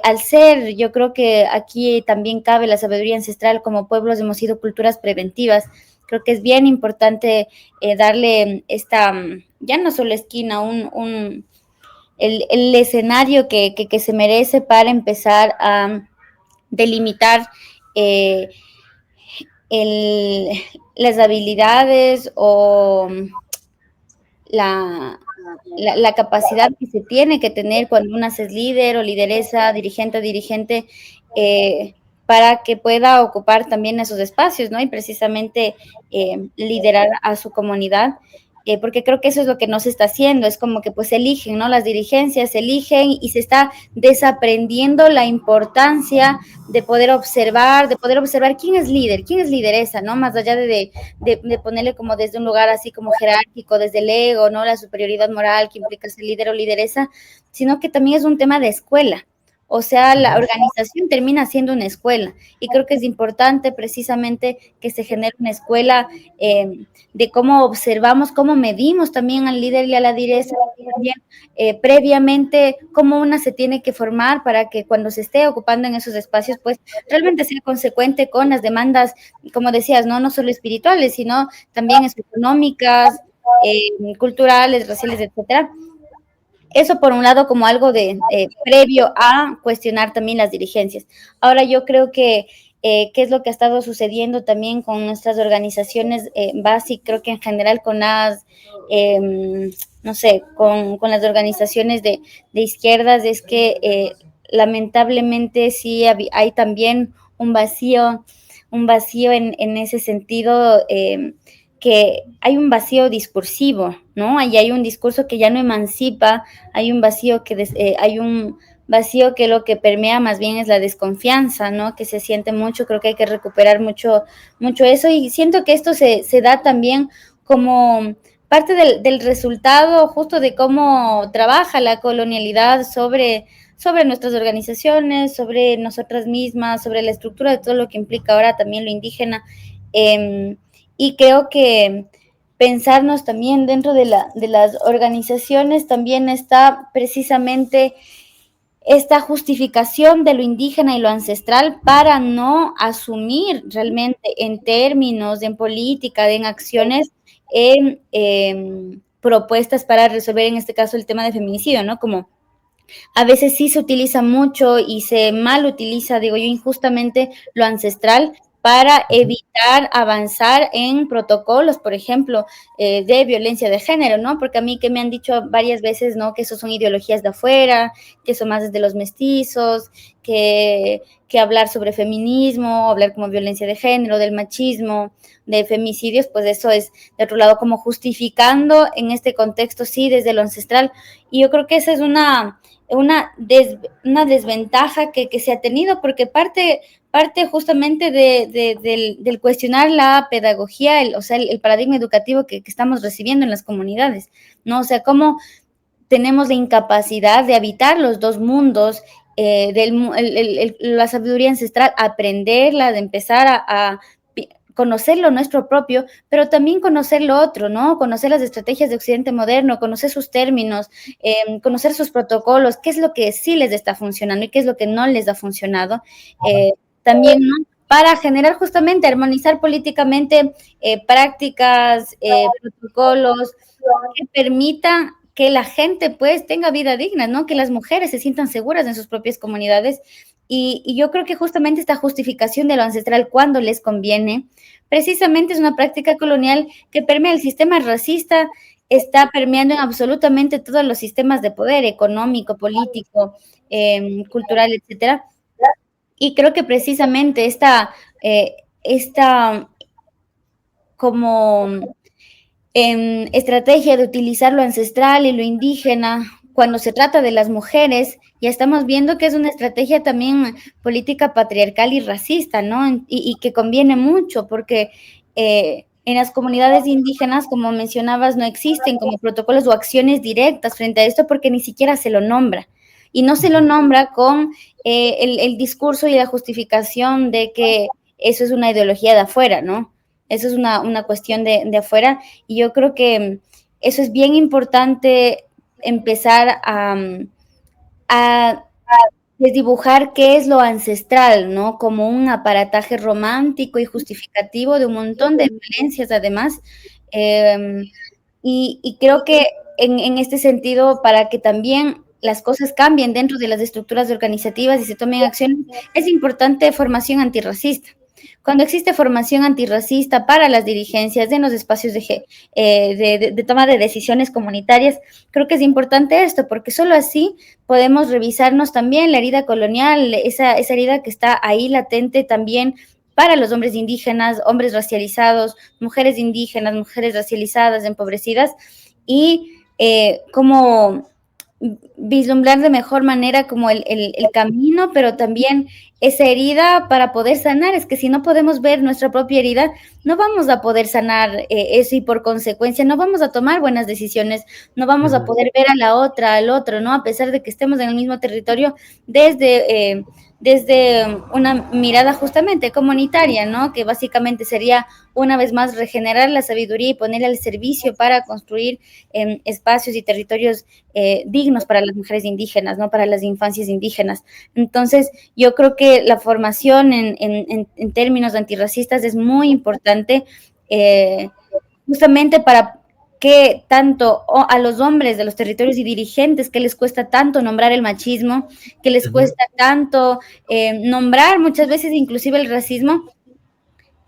al ser, yo creo que aquí también cabe la sabiduría ancestral, como pueblos hemos sido culturas preventivas, creo que es bien importante darle esta, ya no solo esquina, el escenario que se merece para empezar a delimitar el, las habilidades o la capacidad que se tiene que tener cuando una es líder o lideresa, dirigente o dirigente, para que pueda ocupar también esos espacios, ¿no? Y precisamente liderar a su comunidad, porque creo que eso es lo que no se está haciendo, es como que pues eligen, ¿no? Las dirigencias eligen y se está desaprendiendo la importancia de poder observar quién es líder, quién es lideresa, ¿no? Más allá de ponerle como desde un lugar así como jerárquico, desde el ego, ¿no? La superioridad moral que implica ser líder o lideresa, sino que también es un tema de escuela. O sea, la organización termina siendo una escuela y creo que es importante precisamente que se genere una escuela de cómo observamos, cómo medimos también al líder y a la lideresa, también previamente cómo una se tiene que formar para que cuando se esté ocupando en esos espacios, pues realmente sea consecuente con las demandas, como decías, no solo espirituales, sino también económicas, culturales, raciales, etcétera. Eso por un lado como algo de previo a cuestionar también las dirigencias. Ahora yo creo que qué es lo que ha estado sucediendo también con nuestras organizaciones básicas, creo que en general con las, no sé, con las organizaciones de izquierdas, es que lamentablemente sí hay también un vacío en ese sentido, que hay un vacío discursivo, ¿no? Ahí hay un discurso que ya no emancipa, hay un vacío hay un vacío que lo que permea más bien es la desconfianza, ¿no? Que se siente mucho, creo que hay que recuperar mucho, mucho eso, y siento que esto se da también como parte del resultado justo de cómo trabaja la colonialidad sobre nuestras organizaciones, sobre nosotras mismas, sobre la estructura de todo lo que implica ahora también lo indígena. Y creo que pensarnos también dentro de las organizaciones también está precisamente esta justificación de lo indígena y lo ancestral para no asumir realmente en términos, en política, en acciones, en propuestas para resolver en este caso el tema de feminicidio, ¿no? Como a veces sí se utiliza mucho y se mal utiliza, digo yo, injustamente lo ancestral para evitar avanzar en protocolos, por ejemplo, de violencia de género, ¿no? Porque a mí que me han dicho varias veces, ¿no? Que eso son ideologías de afuera, que eso más desde los mestizos, que hablar sobre feminismo, hablar como violencia de género, del machismo, de femicidios, pues eso es, de otro lado, como justificando en este contexto, sí, desde lo ancestral. Y yo creo que esa es una desventaja que se ha tenido, porque parte justamente del cuestionar la pedagogía, o sea, el paradigma educativo que estamos recibiendo en las comunidades, ¿no? O sea, cómo tenemos la incapacidad de habitar los dos mundos, la sabiduría ancestral, aprenderla, de empezar a conocer lo nuestro propio, pero también conocer lo otro, ¿no? Conocer las estrategias de Occidente moderno, conocer sus términos, conocer sus protocolos, qué es lo que sí les está funcionando y qué es lo que no les ha funcionado. También, ¿no? Para generar justamente, armonizar políticamente prácticas, protocolos que permitan que la gente pues tenga vida digna, ¿no? Que las mujeres se sientan seguras en sus propias comunidades. Y yo creo que justamente esta justificación de lo ancestral cuando les conviene, precisamente es una práctica colonial que permea el sistema racista, está permeando en absolutamente todos los sistemas de poder económico, político, cultural, etcétera. Y creo que precisamente esta como estrategia de utilizar lo ancestral y lo indígena cuando se trata de las mujeres, ya estamos viendo que es una estrategia también política patriarcal y racista, ¿no? Y que conviene mucho porque en las comunidades indígenas, como mencionabas, no existen como protocolos o acciones directas frente a esto porque ni siquiera se lo nombra. Y no se lo nombra con el discurso y la justificación de que eso es una ideología de afuera, ¿no? Eso es una cuestión de afuera, y yo creo que eso es bien importante empezar a desdibujar qué es lo ancestral, ¿no? Como un aparataje romántico y justificativo de un montón de violencias además. Y creo que en este sentido, para que también las cosas cambien dentro de las estructuras organizativas y se tomen acciones, es importante formación antirracista. Cuando existe formación antirracista para las dirigencias en los espacios de toma de decisiones comunitarias, creo que es importante esto, porque solo así podemos revisarnos también la herida colonial, esa herida que está ahí latente también para los hombres indígenas, hombres racializados, mujeres indígenas, mujeres racializadas, empobrecidas, y como vislumbrar de mejor manera como el camino, pero también esa herida para poder sanar. Es que si no podemos ver nuestra propia herida, no vamos a poder sanar eso, y por consecuencia no vamos a tomar buenas decisiones, no vamos a poder ver a la otra, al otro, ¿no? A pesar de que estemos en el mismo territorio desde una mirada justamente comunitaria, ¿no? Que básicamente sería, una vez más, regenerar la sabiduría y ponerla al servicio para construir espacios y territorios dignos para las mujeres indígenas, ¿no? Para las infancias indígenas. Entonces, yo creo que la formación en términos antirracistas es muy importante, justamente para que tanto a los hombres de los territorios y dirigentes que les cuesta tanto nombrar el machismo, que les cuesta tanto nombrar muchas veces inclusive el racismo,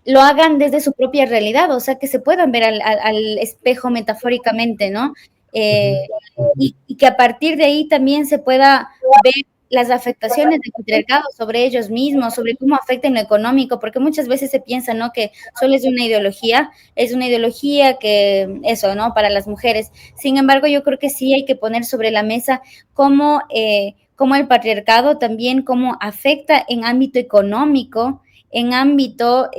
lo hagan desde su propia realidad, o sea, que se puedan ver al espejo metafóricamente, ¿no? Y que a partir de ahí también se pueda ver las afectaciones del patriarcado sobre ellos mismos, sobre cómo afecta en lo económico, porque muchas veces se piensa, ¿no? Que solo es una ideología que eso, ¿no? Para las mujeres. Sin embargo, yo creo que sí hay que poner sobre la mesa cómo cómo el patriarcado también, cómo afecta en ámbito económico, en ámbito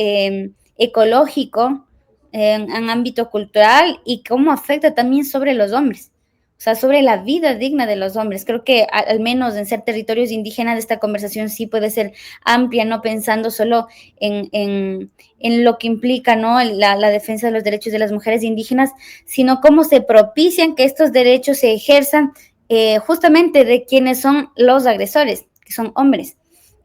ecológico, en ámbito cultural y cómo afecta también sobre los hombres. O sea, sobre la vida digna de los hombres. Creo que al menos en ser territorios indígenas esta conversación sí puede ser amplia, no pensando solo en lo que implica, ¿no? La defensa de los derechos de las mujeres indígenas, sino cómo se propician que estos derechos se ejerzan justamente de quienes son los agresores, que son hombres.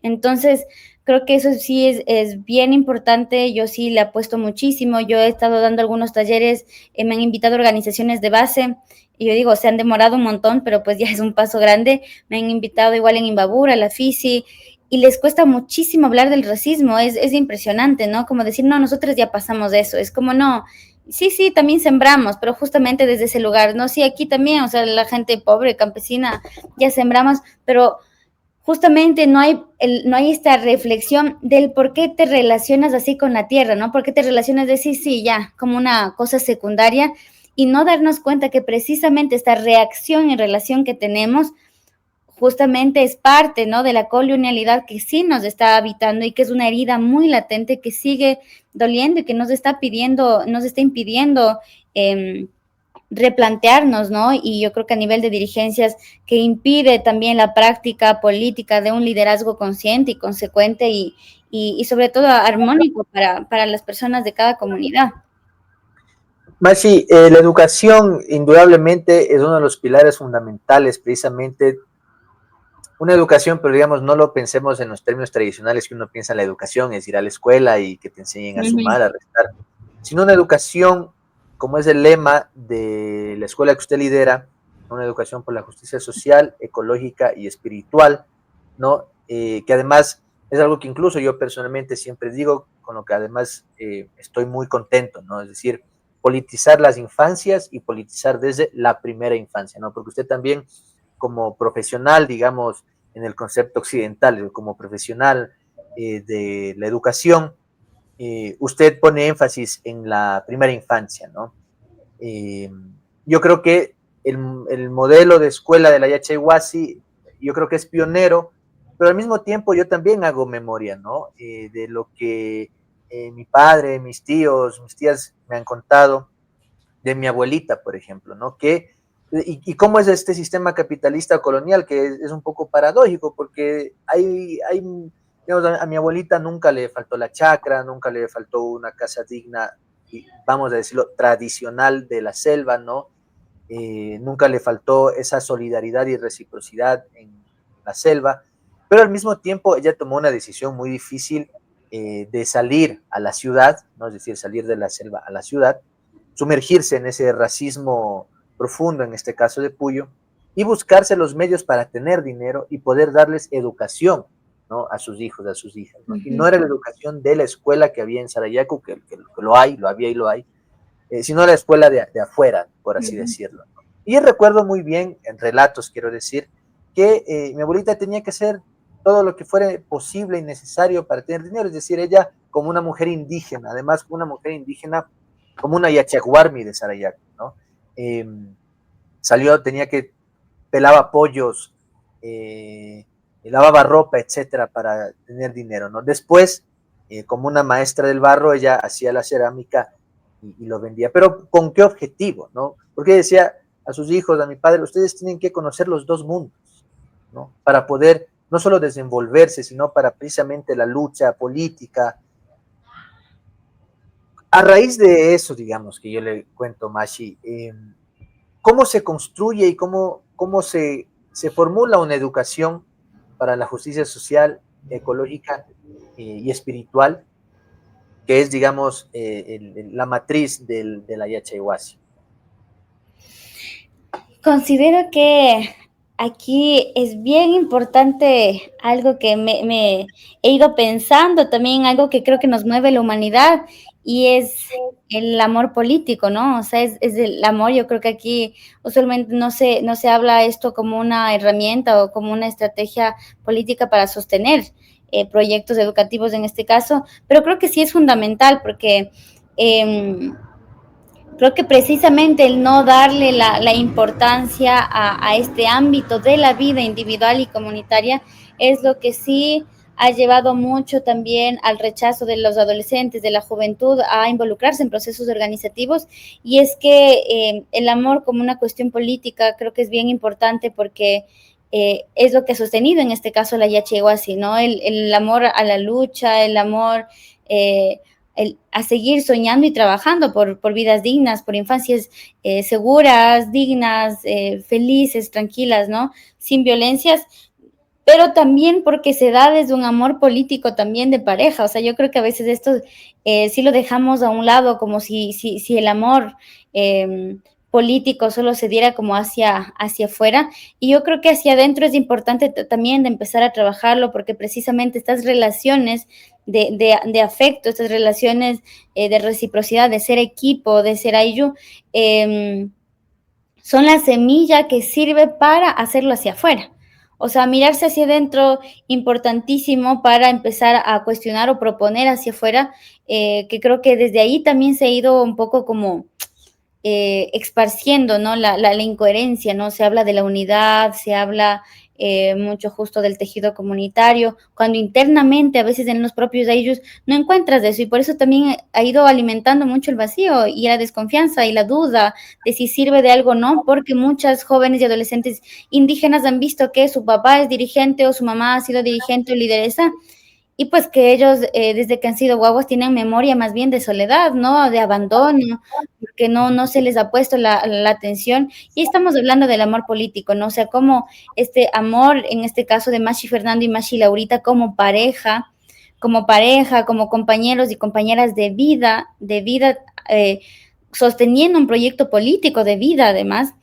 Entonces, creo que eso sí es bien importante, yo sí le apuesto muchísimo, yo he estado dando algunos talleres, me han invitado a organizaciones de base, y yo digo, se han demorado un montón, pero pues ya es un paso grande, me han invitado igual en Imbabura, la FISI, y les cuesta muchísimo hablar del racismo, es impresionante, ¿no? Como decir, no, nosotros ya pasamos de eso, es como, no, sí, también sembramos, pero justamente desde ese lugar, ¿no? Sí, aquí también, o sea, la gente pobre, campesina, ya sembramos, pero justamente no hay esta reflexión del por qué te relacionas así con la tierra, ¿no? ¿Por qué te relacionas de sí, ya, como una cosa secundaria y no darnos cuenta que precisamente esta reacción en relación que tenemos justamente es parte, ¿no? De la colonialidad que sí nos está habitando y que es una herida muy latente que sigue doliendo y que nos está impidiendo replantearnos, ¿no? Y yo creo que a nivel de dirigencias que impide también la práctica política de un liderazgo consciente y consecuente y sobre todo armónico para las personas de cada comunidad. Maxi, la educación indudablemente es uno de los pilares fundamentales, precisamente una educación, pero digamos, no lo pensemos en los términos tradicionales que uno piensa en la educación, es ir a la escuela y que te enseñen a sumar, a restar, sino una educación, como es el lema de la escuela que usted lidera, una educación por la justicia social, ecológica y espiritual, ¿no? Que además es algo que incluso yo personalmente siempre digo, con lo que además estoy muy contento, ¿no? Es decir, politizar las infancias y politizar desde la primera infancia, ¿no? Porque usted también como profesional, digamos, en el concepto occidental, como profesional de la educación, usted pone énfasis en la primera infancia, ¿no? Eh, yo creo que el modelo de escuela de la Yachaywasi, yo creo que es pionero, pero al mismo tiempo yo también hago memoria, ¿no? De lo que mi padre, mis tíos, mis tías me han contado de mi abuelita, por ejemplo, ¿no? Y cómo es este sistema capitalista colonial, que es un poco paradójico, porque digamos, a mi abuelita nunca le faltó la chacra, nunca le faltó una casa digna, y vamos a decirlo, tradicional de la selva, ¿no? Nunca le faltó esa solidaridad y reciprocidad en la selva, pero al mismo tiempo ella tomó una decisión muy difícil de salir a la ciudad, ¿no? Es decir, salir de la selva a la ciudad, sumergirse en ese racismo profundo, en este caso de Puyo, y buscarse los medios para tener dinero y poder darles educación, ¿no? A sus hijos, a sus hijas, ¿no? Y no era la educación de la escuela que había en Sarayaku, que lo hay, lo había y lo hay, sino la escuela de afuera, por así decirlo, ¿no? Y recuerdo muy bien, en relatos quiero decir, que mi abuelita tenía que hacer todo lo que fuera posible y necesario para tener dinero, es decir, ella como una mujer indígena, además una mujer indígena como una yachaguarmi de Sarayaku, ¿no? Salió, tenía que, pelaba pollos, lavaba ropa, etcétera, para tener dinero, ¿no? Después, como una maestra del barro, ella hacía la cerámica y lo vendía, pero ¿con qué objetivo, no? Porque decía a sus hijos, a mi padre, ustedes tienen que conocer los dos mundos, ¿no? Para poder no solo desenvolverse, sino para precisamente la lucha política. A raíz de eso, digamos, que yo le cuento, Mashi, ¿cómo se construye y cómo se formula una educación para la justicia social, ecológica y espiritual, que es, digamos, la matriz de la Yachaywasi? Considero que aquí es bien importante algo que me he ido pensando también, algo que creo que nos mueve la humanidad y es el amor político, ¿no? O sea, es el amor, yo creo que aquí usualmente no se habla esto como una herramienta o como una estrategia política para sostener proyectos educativos en este caso, pero creo que sí es fundamental porque creo que precisamente el no darle la importancia a este ámbito de la vida individual y comunitaria es lo que sí ha llevado mucho también al rechazo de los adolescentes, de la juventud, a involucrarse en procesos organizativos. Y es que el amor como una cuestión política creo que es bien importante porque es lo que ha sostenido en este caso la Yachihuasi, ¿no? El amor a la lucha, el amor a seguir soñando y trabajando por vidas dignas, por infancias seguras, dignas, felices, tranquilas, ¿no? Sin violencias, pero también porque se da desde un amor político también de pareja. O sea, yo creo que a veces esto sí lo dejamos a un lado, como si el amor político solo se diera como hacia afuera. Y yo creo que hacia adentro es importante también de empezar a trabajarlo, porque precisamente estas relaciones de afecto, estas relaciones de reciprocidad, de ser equipo, de ser ayu, son la semilla que sirve para hacerlo hacia afuera. O sea, mirarse hacia adentro, importantísimo para empezar a cuestionar o proponer hacia afuera, que creo que desde ahí también se ha ido un poco como esparciendo, ¿no? La incoherencia, ¿no? Se habla de la unidad, se habla mucho justo del tejido comunitario, cuando internamente a veces en los propios de ellos no encuentras eso, y por eso también ha ido alimentando mucho el vacío y la desconfianza y la duda de si sirve de algo o no, porque muchas jóvenes y adolescentes indígenas han visto que su papá es dirigente o su mamá ha sido dirigente o lideresa, y pues que ellos, desde que han sido guaguas, tienen memoria más bien de soledad, ¿no? De abandono, que no se les ha puesto la atención. Y estamos hablando del amor político, ¿no? O sea, como este amor, en este caso de Mashi Fernando y Mashi Laurita, como pareja, como compañeros y compañeras de vida, sosteniendo un proyecto político de vida, además,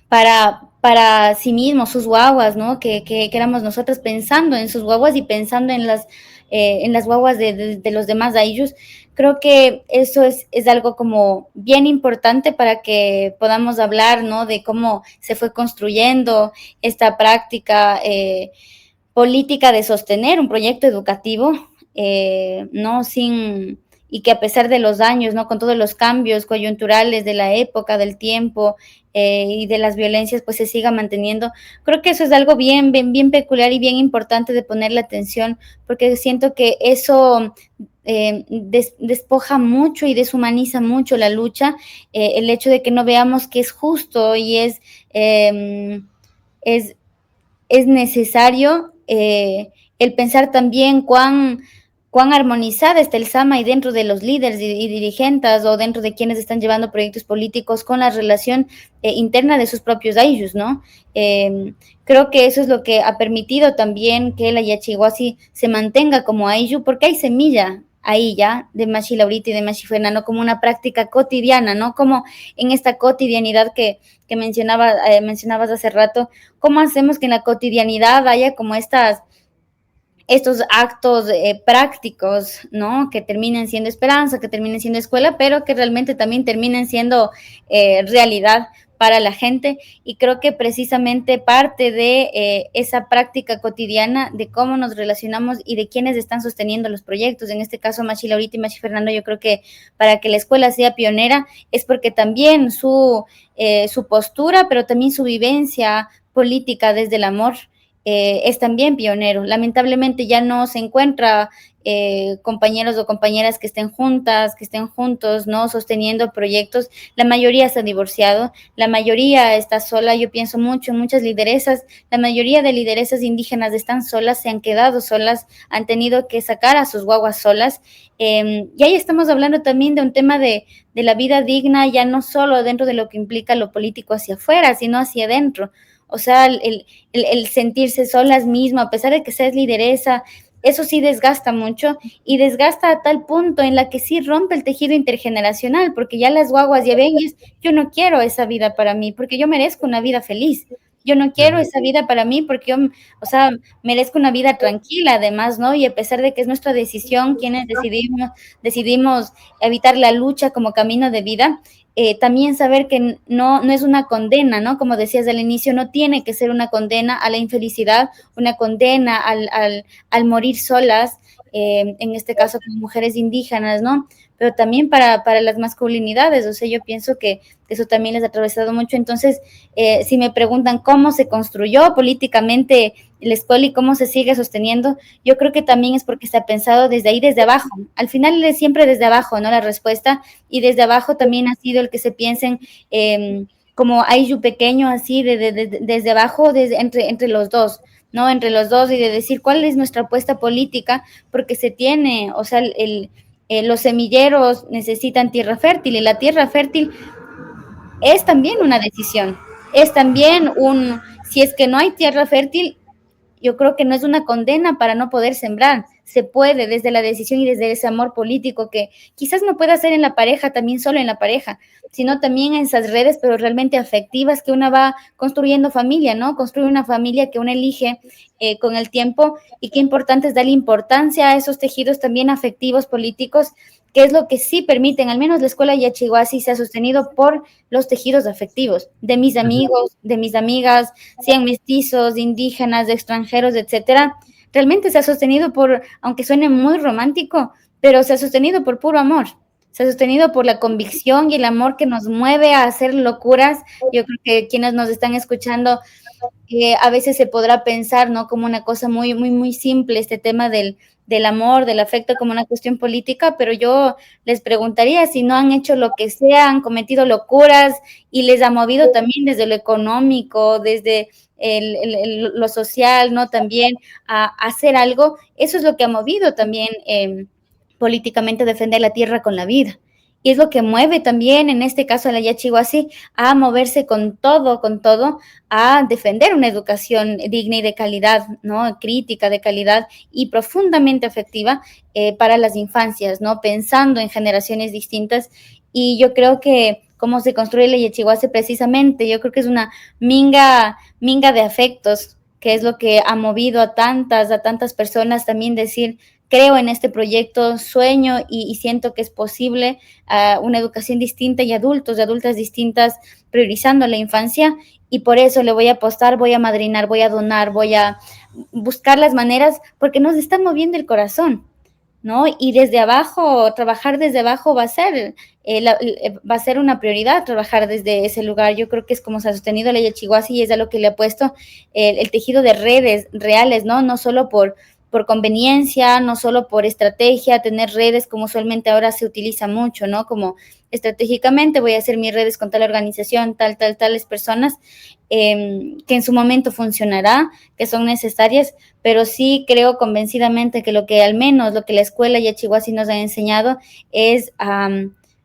para sí mismos, sus guaguas, ¿no? Que éramos nosotros pensando en sus guaguas y pensando en las guaguas de los demás a ellos. Creo que eso es algo como bien importante para que podamos hablar, ¿no? De cómo se fue construyendo esta práctica política de sostener un proyecto educativo, ¿no? Y que a pesar de los años, ¿no? Con todos los cambios coyunturales de la época, del tiempo y de las violencias, pues se siga manteniendo. Creo que eso es algo bien peculiar y bien importante de ponerle atención, porque siento que eso despoja mucho y deshumaniza mucho la lucha, el hecho de que no veamos que es justo y es es necesario el pensar también cuán armonizada está el SAMA y dentro de los líderes y dirigentes o dentro de quienes están llevando proyectos políticos con la relación interna de sus propios ayllus, ¿no? Creo que eso es lo que ha permitido también que la Yachihuasi se mantenga como ayllu, porque hay semilla ahí ya de Mashi Laurita y de Mashi Fernando como una práctica cotidiana, ¿no? Como en esta cotidianidad que mencionabas hace rato, ¿cómo hacemos que en la cotidianidad haya como estos actos prácticos, ¿no? Que terminen siendo esperanza, que terminen siendo escuela, pero que realmente también terminen siendo realidad para la gente. Y creo que precisamente parte de esa práctica cotidiana de cómo nos relacionamos y de quiénes están sosteniendo los proyectos, en este caso Machi Laurita y Machi Fernando, yo creo que para que la escuela sea pionera es porque también su postura, pero también su vivencia política desde el amor es también pionero. Lamentablemente ya no se encuentra compañeros o compañeras que estén juntas, que estén juntos, ¿no? Sosteniendo proyectos. La mayoría se ha divorciado, la mayoría está sola. Yo pienso mucho en muchas lideresas, la mayoría de lideresas indígenas están solas, se han quedado solas, han tenido que sacar a sus guaguas solas. Y ahí estamos hablando también de un tema de la vida digna, ya no solo dentro de lo que implica lo político hacia afuera, sino hacia adentro. O sea, el sentirse solas mismas, a pesar de que seas lideresa, eso sí desgasta mucho y desgasta a tal punto en la que sí rompe el tejido intergeneracional, porque ya las guaguas ya ven, yo no quiero esa vida para mí, porque yo merezco una vida feliz. Yo no quiero esa vida para mí porque yo, o sea, merezco una vida tranquila además, ¿no? Y a pesar de que es nuestra decisión, quienes decidimos evitar la lucha como camino de vida, también saber que no es una condena, ¿no? Como decías al inicio, no tiene que ser una condena a la infelicidad, una condena al morir solas, en este caso como mujeres indígenas, ¿no? pero también para las masculinidades. O sea, yo pienso que eso también les ha atravesado mucho. Entonces, si me preguntan cómo se construyó políticamente la escuela y cómo se sigue sosteniendo, yo creo que también es porque se ha pensado desde ahí, desde abajo. Al final es siempre desde abajo, ¿no? La respuesta, y desde abajo también ha sido el que se piensen como Ayu pequeño, así, desde abajo, entre los dos, ¿no? Entre los dos, y de decir cuál es nuestra apuesta política, porque se tiene, o sea, los semilleros necesitan tierra fértil, y la tierra fértil es también una decisión, es también si es que no hay tierra fértil, yo creo que no es una condena para no poder sembrar. Se puede desde la decisión y desde ese amor político que quizás no pueda ser en la pareja, también solo en la pareja, sino también en esas redes, pero realmente afectivas, que una va construyendo familia, ¿no? Construye una familia que uno elige con el tiempo, y qué importante es darle importancia a esos tejidos también afectivos, políticos, que es lo que sí permiten, al menos la escuela Yachihuasi se ha sostenido por los tejidos afectivos de mis amigos, de mis amigas, sean mestizos, indígenas, extranjeros, etcétera. Realmente se ha sostenido por, aunque suene muy romántico, pero se ha sostenido por puro amor. Se ha sostenido por la convicción y el amor que nos mueve a hacer locuras. Yo creo que quienes nos están escuchando a veces se podrá pensar, ¿no? Como una cosa muy, muy, muy simple, este tema del amor, del afecto, como una cuestión política, pero yo les preguntaría si no han hecho lo que sea, han cometido locuras y les ha movido también desde lo económico, desde lo social, ¿no? También a hacer algo. Eso es lo que ha movido también políticamente, defender la tierra con la vida. Y es lo que mueve también, en este caso a la Yachihuasi, a moverse con todo, a defender una educación digna y de calidad, ¿no? Crítica, de calidad y profundamente afectiva para las infancias, ¿no? Pensando en generaciones distintas. Y yo creo que cómo se construye la Yachihuasi precisamente, yo creo que es una minga de afectos, que es lo que ha movido a tantas personas también decir, creo en este proyecto, sueño y siento que es posible una educación distinta y adultos y adultas distintas, priorizando la infancia, y por eso le voy a apostar, voy a madrinar, voy a donar, voy a buscar las maneras, porque nos están moviendo el corazón, ¿no? Y desde abajo, trabajar desde abajo va a ser una prioridad, trabajar desde ese lugar. Yo creo que es como se ha sostenido la Yachihuasi, y es a lo que le ha puesto el tejido de redes reales, ¿no? No solo por conveniencia, no solo por estrategia, tener redes como usualmente ahora se utiliza mucho, ¿no? Como estratégicamente voy a hacer mis redes con tal organización, tales personas, que en su momento funcionará, que son necesarias, pero sí creo convencidamente que lo que al menos lo que la escuela Yachihuasi nos ha enseñado es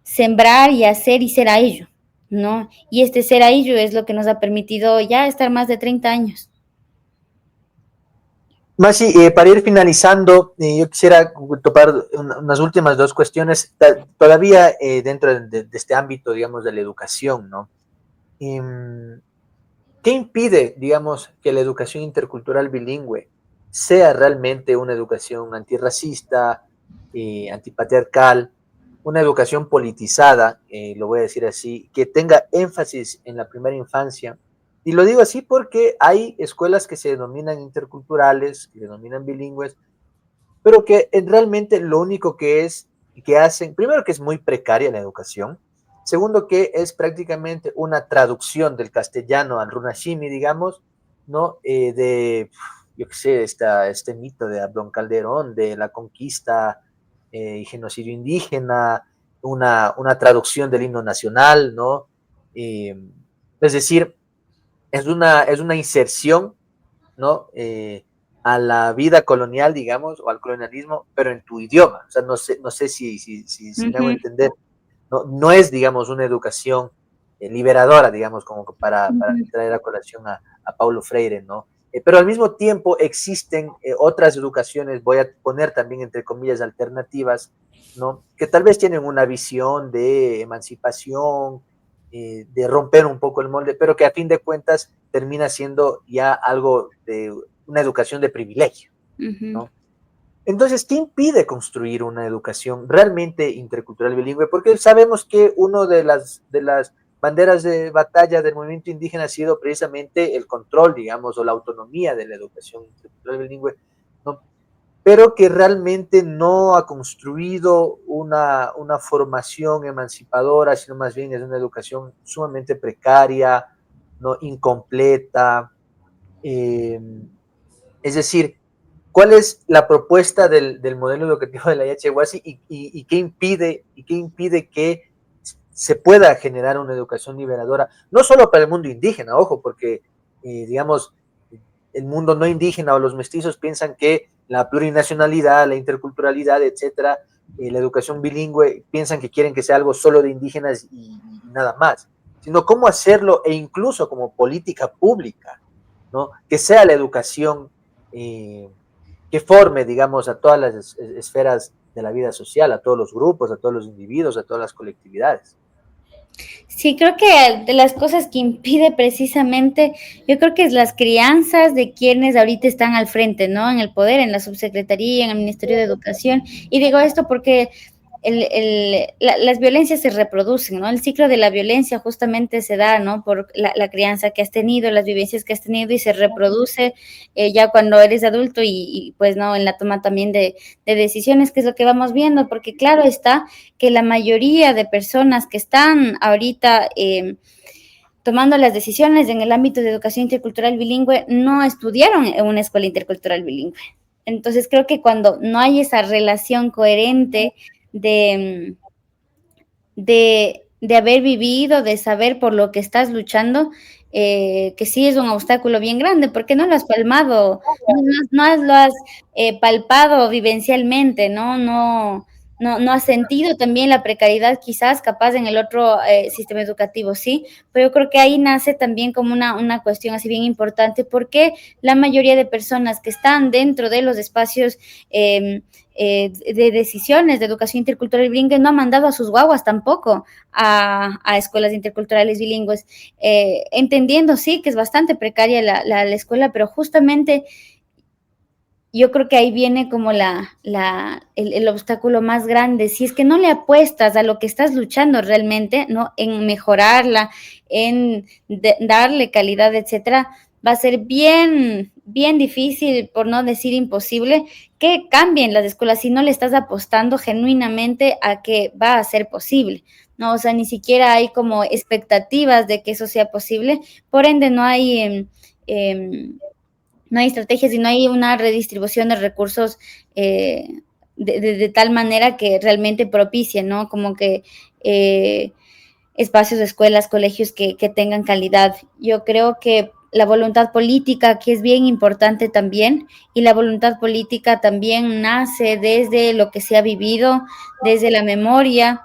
sembrar y hacer y ser a ello, ¿no? Y este ser a ello es lo que nos ha permitido ya estar más de 30 años. Masi, para ir finalizando, yo quisiera topar unas últimas dos cuestiones, todavía dentro de este ámbito, digamos, de la educación, ¿no? ¿Qué impide, digamos, que la educación intercultural bilingüe sea realmente una educación antirracista, antipatriarcal, una educación politizada, lo voy a decir así, que tenga énfasis en la primera infancia? Y lo digo así porque hay escuelas que se denominan interculturales, que se denominan bilingües, pero que realmente lo único que hacen, primero que es muy precaria la educación, segundo que es prácticamente una traducción del castellano al runashimi, digamos, ¿no? Yo qué sé, este mito de Abdón Calderón, de la conquista y genocidio indígena, una traducción del himno nacional, ¿no? Es decir, es una inserción, ¿no? A la vida colonial, digamos, o al colonialismo, pero en tu idioma. O sea, no sé si me hago entender. No es, digamos, una educación liberadora, digamos, como para traer a colación a Paulo Freire, ¿no? Pero al mismo tiempo existen otras educaciones, voy a poner también entre comillas alternativas, ¿no? Que tal vez tienen una visión de emancipación, de romper un poco el molde, pero que a fin de cuentas termina siendo ya algo de una educación de privilegio, ¿no? Entonces, ¿qué impide construir una educación realmente intercultural bilingüe? Porque sabemos que una de las banderas de batalla del movimiento indígena ha sido precisamente el control, digamos, o la autonomía de la educación intercultural bilingüe, ¿no? pero que realmente no ha construido una formación emancipadora, sino más bien es una educación sumamente precaria, ¿no? Incompleta. Es decir, ¿cuál es la propuesta del modelo educativo de la IHWASI y qué impide que se pueda generar una educación liberadora? No solo para el mundo indígena, ojo, porque, digamos, el mundo no indígena o los mestizos piensan que la plurinacionalidad, la interculturalidad, etcétera, la educación bilingüe, piensan que quieren que sea algo solo de indígenas y nada más, sino cómo hacerlo e incluso como política pública, ¿no? Que sea la educación que forme, digamos, a todas las esferas de la vida social, a todos los grupos, a todos los individuos, a todas las colectividades. Sí, creo que de las cosas que impide precisamente, yo creo que es las crianzas de quienes ahorita están al frente, ¿no? En el poder, en la subsecretaría, en el Ministerio de Educación. Y digo esto porque las violencias se reproducen, ¿no? El ciclo de la violencia justamente se da, ¿no? Por la crianza que has tenido, las vivencias que has tenido y se reproduce ya cuando eres adulto pues, ¿no? En la toma también de decisiones, que es lo que vamos viendo, porque claro está que la mayoría de personas que están ahorita tomando las decisiones en el ámbito de educación intercultural bilingüe no estudiaron en una escuela intercultural bilingüe. Entonces creo que cuando no hay esa relación coherente de haber vivido, de saber por lo que estás luchando, que sí es un obstáculo bien grande, porque no lo has palmado, no lo has palpado vivencialmente, ¿no? No has sentido también la precariedad quizás capaz en el otro sistema educativo, sí, pero yo creo que ahí nace también como una cuestión así bien importante, porque la mayoría de personas que están dentro de los espacios de decisiones de educación intercultural bilingüe no han mandado a sus guaguas tampoco a escuelas interculturales bilingües, entendiendo sí que es bastante precaria la escuela, pero justamente yo creo que ahí viene como el obstáculo más grande. Si es que no le apuestas a lo que estás luchando realmente, ¿no? En mejorarla, en darle calidad, etcétera, va a ser bien, bien difícil, por no decir imposible, que cambien las escuelas si no le estás apostando genuinamente a que va a ser posible, ¿no? O sea, ni siquiera hay como expectativas de que eso sea posible, por ende no hay no hay estrategias y no hay una redistribución de recursos de tal manera que realmente propicie, ¿no? Como que espacios, escuelas, colegios que tengan calidad. Yo creo que la voluntad política, que es bien importante también, y la voluntad política también nace desde lo que se ha vivido, desde la memoria,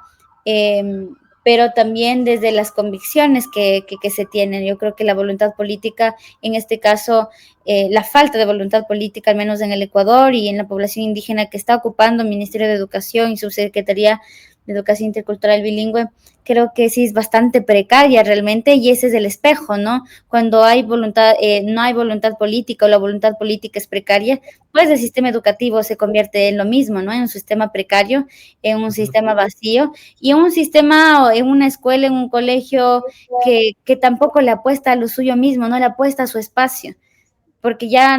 pero también desde las convicciones que se tienen. Yo creo que la voluntad política, en este caso, la falta de voluntad política, al menos en el Ecuador y en la población indígena que está ocupando el Ministerio de Educación y Subsecretaría de Educación Intercultural Bilingüe, creo que sí es bastante precaria realmente, y ese es el espejo, ¿no? Cuando hay voluntad, no hay voluntad política o la voluntad política es precaria, pues el sistema educativo se convierte en lo mismo, ¿no? En un sistema precario, en un sistema vacío y en un sistema, en una escuela, en un colegio que tampoco le apuesta a lo suyo mismo, no le apuesta a su espacio, porque ya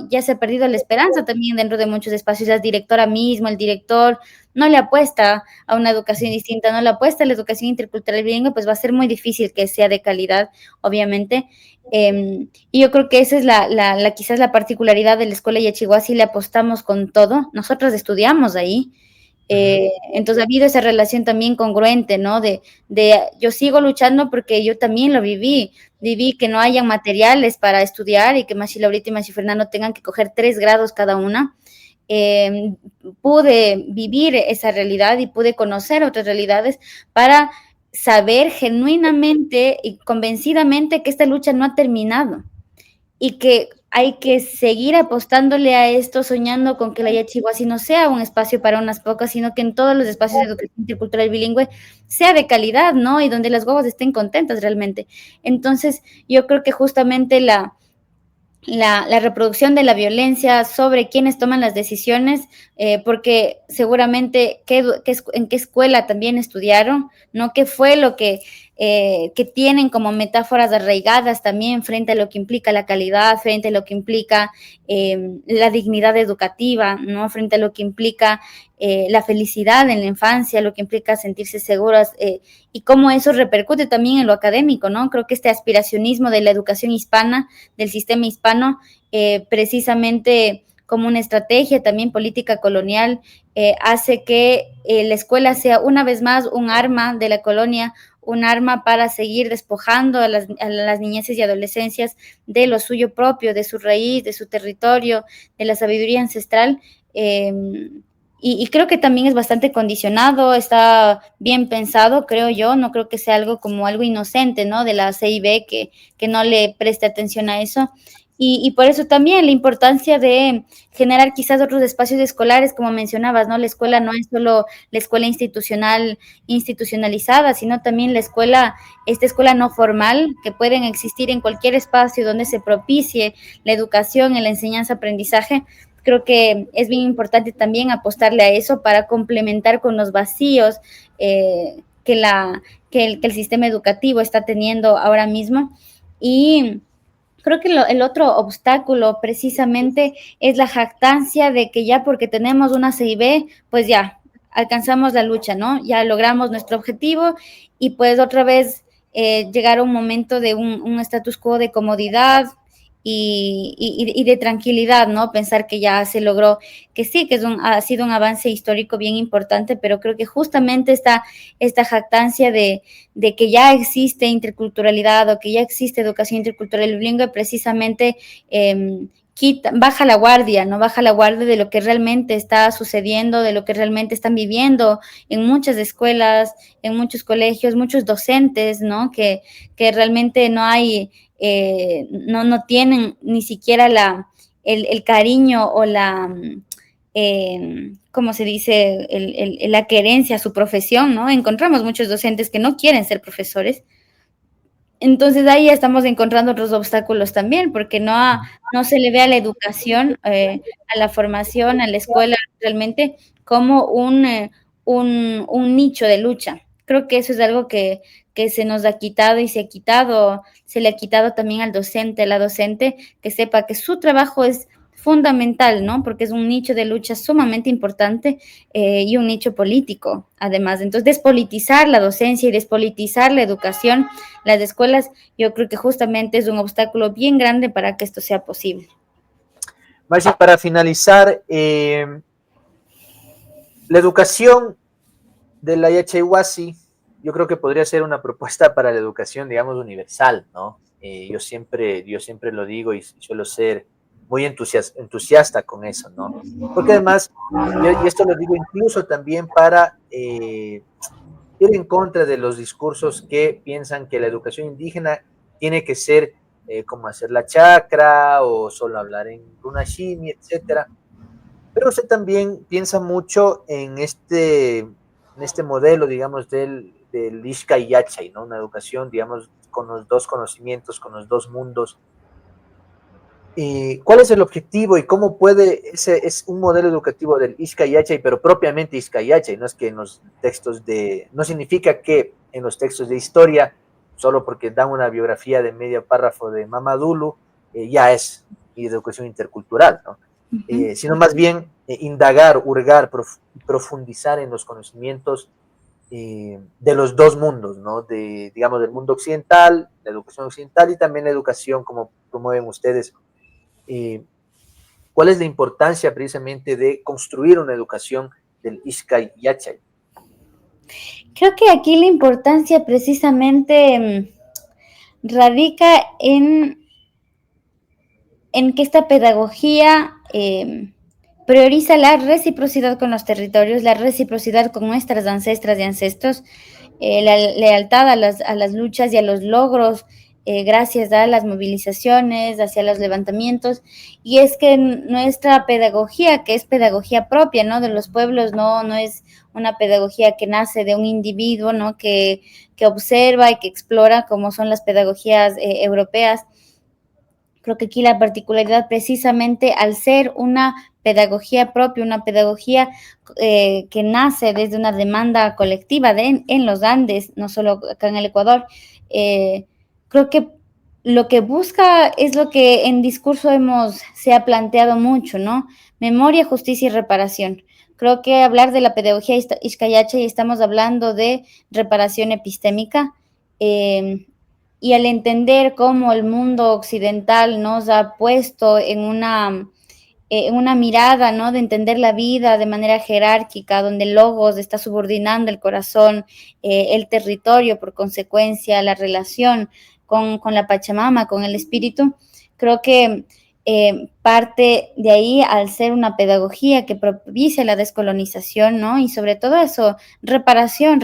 ya se ha perdido la esperanza también dentro de muchos espacios. La directora mismo, el director, no le apuesta a una educación distinta, no le apuesta a la educación intercultural bilingüe, pues va a ser muy difícil que sea de calidad, obviamente. Y yo creo que esa es quizás la particularidad de la escuela Yachihuá, si le apostamos con todo. Nosotros estudiamos ahí. Entonces ha habido esa relación también congruente, ¿no? De yo sigo luchando porque yo también lo viví que no hayan materiales para estudiar y que Machi Laurita y Machi Fernando tengan que coger 3 grados cada una. Pude vivir esa realidad y pude conocer otras realidades para saber genuinamente y convencidamente que esta lucha no ha terminado y que hay que seguir apostándole a esto, soñando con que la Yachihuasi no sea un espacio para unas pocas, sino que en todos los espacios de educación intercultural bilingüe sea de calidad, ¿no? Y donde las guaguas estén contentas realmente. Entonces, yo creo que justamente la reproducción de la violencia sobre quienes toman las decisiones, porque seguramente en qué escuela también estudiaron, ¿no? ¿Qué fue lo que que tienen como metáforas arraigadas también frente a lo que implica la calidad, frente a lo que implica la dignidad educativa, ¿no? Frente a lo que implica la felicidad en la infancia, lo que implica sentirse seguras y cómo eso repercute también en lo académico, ¿no? Creo que este aspiracionismo de la educación hispana, del sistema hispano, precisamente como una estrategia también política colonial, hace que la escuela sea una vez más un arma de la colonia, un arma para seguir despojando a las niñeces y adolescencias de lo suyo propio, de su raíz, de su territorio, de la sabiduría ancestral. Y creo que también es bastante condicionado, está bien pensado, creo yo, no creo que sea algo como algo inocente, ¿no? De la CIB que no le preste atención a eso. Y por eso también la importancia de generar quizás otros espacios escolares, como mencionabas, ¿no? La escuela no es solo la escuela institucionalizada, sino también la escuela, esta escuela no formal, que pueden existir en cualquier espacio donde se propicie la educación, la enseñanza, aprendizaje. Creo que es bien importante también apostarle a eso para complementar con los vacíos que el sistema educativo está teniendo ahora mismo. Y creo que el otro obstáculo precisamente es la jactancia de que ya porque tenemos una CIB, pues ya alcanzamos la lucha, ¿no? Ya logramos nuestro objetivo y pues otra vez llegar a un momento de un status quo de comodidad y de tranquilidad, ¿no? Pensar que ya se logró, que sí, que ha sido un avance histórico bien importante, pero creo que justamente esta jactancia de que ya existe interculturalidad o que ya existe educación intercultural y bilingüe, precisamente baja la guardia, ¿no? Baja la guardia de lo que realmente está sucediendo, de lo que realmente están viviendo en muchas escuelas, en muchos colegios, muchos docentes, ¿no? Que realmente no hay, no tienen ni siquiera el cariño o ¿cómo se dice? La querencia a su profesión, ¿no? Encontramos muchos docentes que no quieren ser profesores. Entonces ahí ya estamos encontrando otros obstáculos también, porque no se le ve a la educación, a la formación, a la escuela realmente como un nicho de lucha. Creo que eso es algo que se nos ha quitado y se le ha quitado también al docente, a la docente, que sepa que su trabajo es fundamental, ¿no? Porque es un nicho de lucha sumamente importante y un nicho político, además. Entonces, despolitizar la docencia y despolitizar la educación, las escuelas, yo creo que justamente es un obstáculo bien grande para que esto sea posible. Marcia, para finalizar, la educación de la Yachaywasi, yo creo que podría ser una propuesta para la educación, digamos, universal, ¿no? Yo siempre lo digo y suelo ser muy entusiasta con eso, ¿no? Porque además, y esto lo digo incluso también para ir en contra de los discursos que piensan que la educación indígena tiene que ser como hacer la chacra o solo hablar en Runashini, etcétera. Pero usted también piensa mucho en este modelo, digamos, del Ishka y Yachay, ¿no? Una educación, digamos, con los dos conocimientos, con los dos mundos. ¿Cuál es el objetivo y cómo es un modelo educativo del Ishka y Yachay, pero propiamente Ishka y Yachay? No es que en los textos no significa que en los textos de historia, solo porque dan una biografía de medio párrafo de Mamadulu, ya es educación intercultural, ¿no? Sino más bien indagar, hurgar, profundizar en los conocimientos de los dos mundos, ¿no? Digamos, del mundo occidental, la educación occidental y también la educación, como promueven ustedes. ¿Cuál es la importancia precisamente de construir una educación del Ishkay Yachay? Creo que aquí la importancia precisamente radica en que esta pedagogía prioriza la reciprocidad con los territorios, la reciprocidad con nuestras ancestras y ancestros, la lealtad a las luchas y a los logros gracias a las movilizaciones, hacia los levantamientos, y es que nuestra pedagogía, que es pedagogía propia, ¿no? De los pueblos, no es una pedagogía que nace de un individuo, ¿no? Que observa y que explora, como son las pedagogías europeas. Creo que aquí la particularidad, precisamente al ser una pedagogía propia, una pedagogía que nace desde una demanda colectiva en los Andes, no solo acá en el Ecuador, creo que lo que busca es lo que en discurso se ha planteado mucho, ¿no? Memoria, justicia y reparación. Creo que hablar de la pedagogía Ixcayacha y estamos hablando de reparación epistémica, y al entender cómo el mundo occidental nos ha puesto en una mirada, ¿no? De entender la vida de manera jerárquica, donde el logos está subordinando el corazón, el territorio, por consecuencia, la relación con la Pachamama, con el espíritu. Creo que parte de ahí al ser una pedagogía que propicia la descolonización, ¿no? Y sobre todo eso, reparación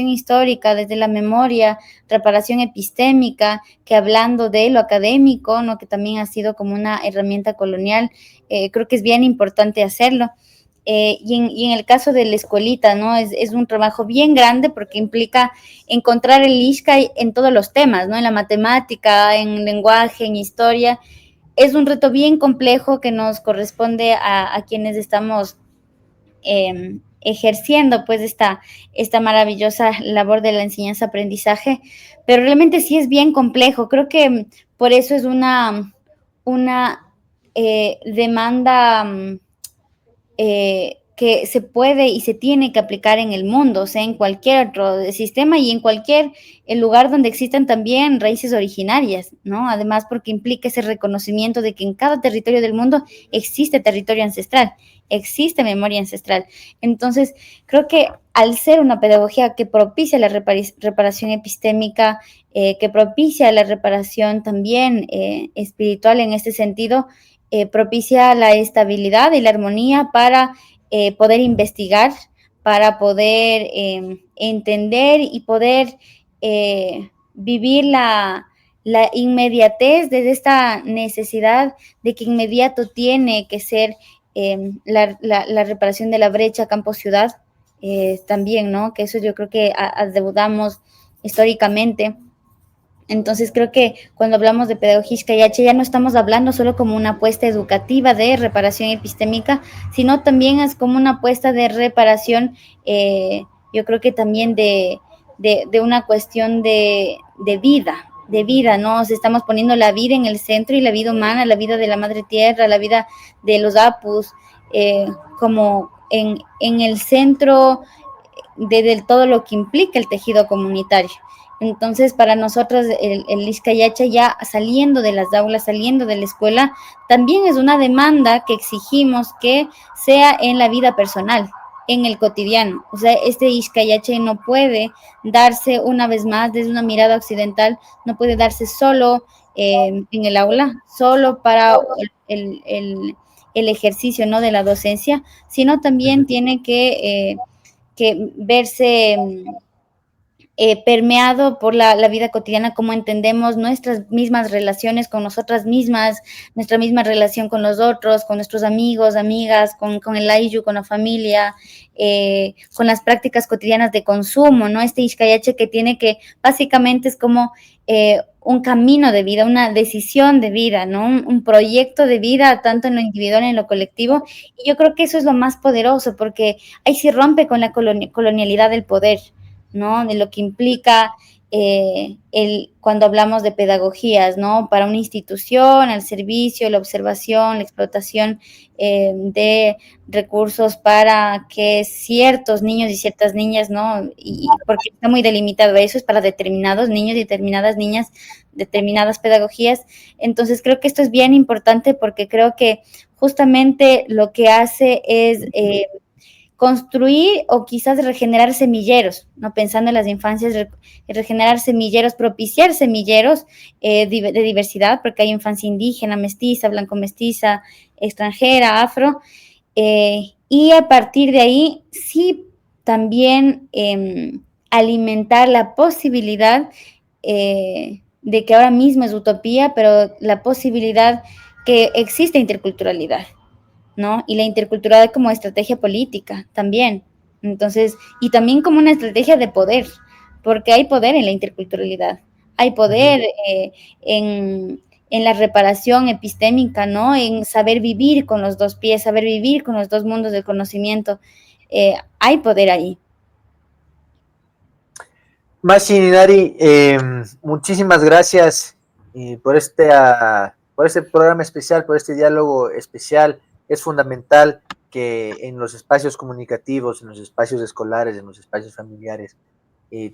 histórica desde la memoria, reparación epistémica, que hablando de lo académico, ¿no? Que también ha sido como una herramienta colonial, creo que es bien importante hacerlo. Y en el caso de la escuelita, ¿no? Es un trabajo bien grande porque implica encontrar el Ixca en todos los temas, ¿no? En la matemática, en lenguaje, en historia. Es un reto bien complejo que nos corresponde a quienes estamos ejerciendo pues esta maravillosa labor de la enseñanza-aprendizaje, pero realmente sí es bien complejo. Creo que por eso es una demanda que se puede y se tiene que aplicar en el mundo, o sea, en cualquier otro sistema y en cualquier lugar donde existan también raíces originarias, ¿no? Además, porque implica ese reconocimiento de que en cada territorio del mundo existe territorio ancestral, existe memoria ancestral. Entonces, creo que al ser una pedagogía que propicia la reparación epistémica, que propicia la reparación también espiritual en este sentido, propicia la estabilidad y la armonía para poder investigar, para poder entender y poder vivir la inmediatez de esta necesidad de que inmediato tiene que ser la reparación de la brecha campo-ciudad, también, ¿no? Que eso yo creo que adeudamos históricamente. Entonces creo que cuando hablamos de pedagogía Ixcayache ya no estamos hablando solo como una apuesta educativa de reparación epistémica, sino también es como una apuesta de reparación, yo creo que también de una cuestión de vida, ¿no? O sea, estamos poniendo la vida en el centro y la vida humana, la vida de la madre tierra, la vida de los apus, como en el centro de todo lo que implica el tejido comunitario. Entonces, para nosotros, el Ixcayacha ya saliendo de las aulas, saliendo de la escuela, también es una demanda que exigimos que sea en la vida personal, en el cotidiano. O sea, este Ixcayacha no puede darse una vez más desde una mirada occidental, no puede darse solo en el aula, solo para el ejercicio, ¿no? De la docencia, sino también tiene que verse permeado por la vida cotidiana, cómo entendemos nuestras mismas relaciones con nosotras mismas, nuestra misma relación con los otros, con nuestros amigos, amigas, con el ayllu, con la familia, con las prácticas cotidianas de consumo, ¿no? Este Ixcayache que tiene que, básicamente es como un camino de vida, una decisión de vida, ¿no? Un proyecto de vida, tanto en lo individual como en lo colectivo, y yo creo que eso es lo más poderoso, porque ahí se rompe con la colonialidad del poder, ¿no? De lo que implica cuando hablamos de pedagogías, ¿no? Para una institución, el servicio, la observación, la explotación de recursos para que ciertos niños y ciertas niñas, ¿no? Y porque está muy delimitado eso, es para determinados niños y determinadas niñas, determinadas pedagogías. Entonces creo que esto es bien importante porque creo que justamente lo que hace es construir o quizás regenerar semilleros, ¿no? Pensando en las infancias, regenerar semilleros, propiciar semilleros de diversidad, porque hay infancia indígena, mestiza, blanco-mestiza, extranjera, afro, y a partir de ahí sí también alimentar la posibilidad de que ahora mismo es utopía, pero la posibilidad que existe interculturalidad, ¿no? Y la interculturalidad como estrategia política también. Entonces, y también como una estrategia de poder, porque hay poder en la interculturalidad, hay poder en, en la reparación epistémica, ¿no? En saber vivir con los dos pies, saber vivir con los dos mundos del conocimiento. Hay poder ahí. Mashi Ninari, muchísimas gracias por este programa especial, por este diálogo especial. Es fundamental que en los espacios comunicativos, en los espacios escolares, en los espacios familiares,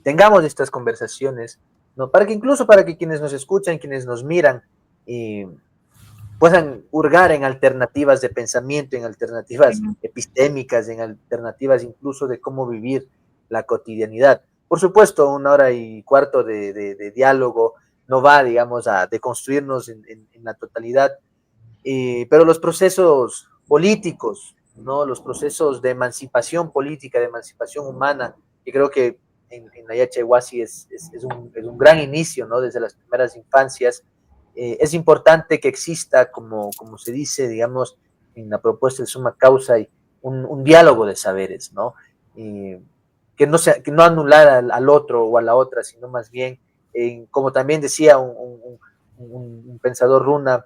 tengamos estas conversaciones, ¿no? Para que quienes nos escuchan, quienes nos miran, puedan hurgar en alternativas de pensamiento, en alternativas epistémicas, en alternativas incluso de cómo vivir la cotidianidad. Por supuesto, 1 hora y cuarto de diálogo no va, digamos, a deconstruirnos en la totalidad, pero los procesos políticos, ¿no? Los procesos de emancipación política, de emancipación humana, que creo que en la Yachaywasi es un gran inicio, ¿no? Desde las primeras infancias. Es importante que exista, como se dice, digamos, en la propuesta de Summa Causa, un diálogo de saberes, ¿no? Que no anular al otro o a la otra, sino más bien, como también decía un pensador runa,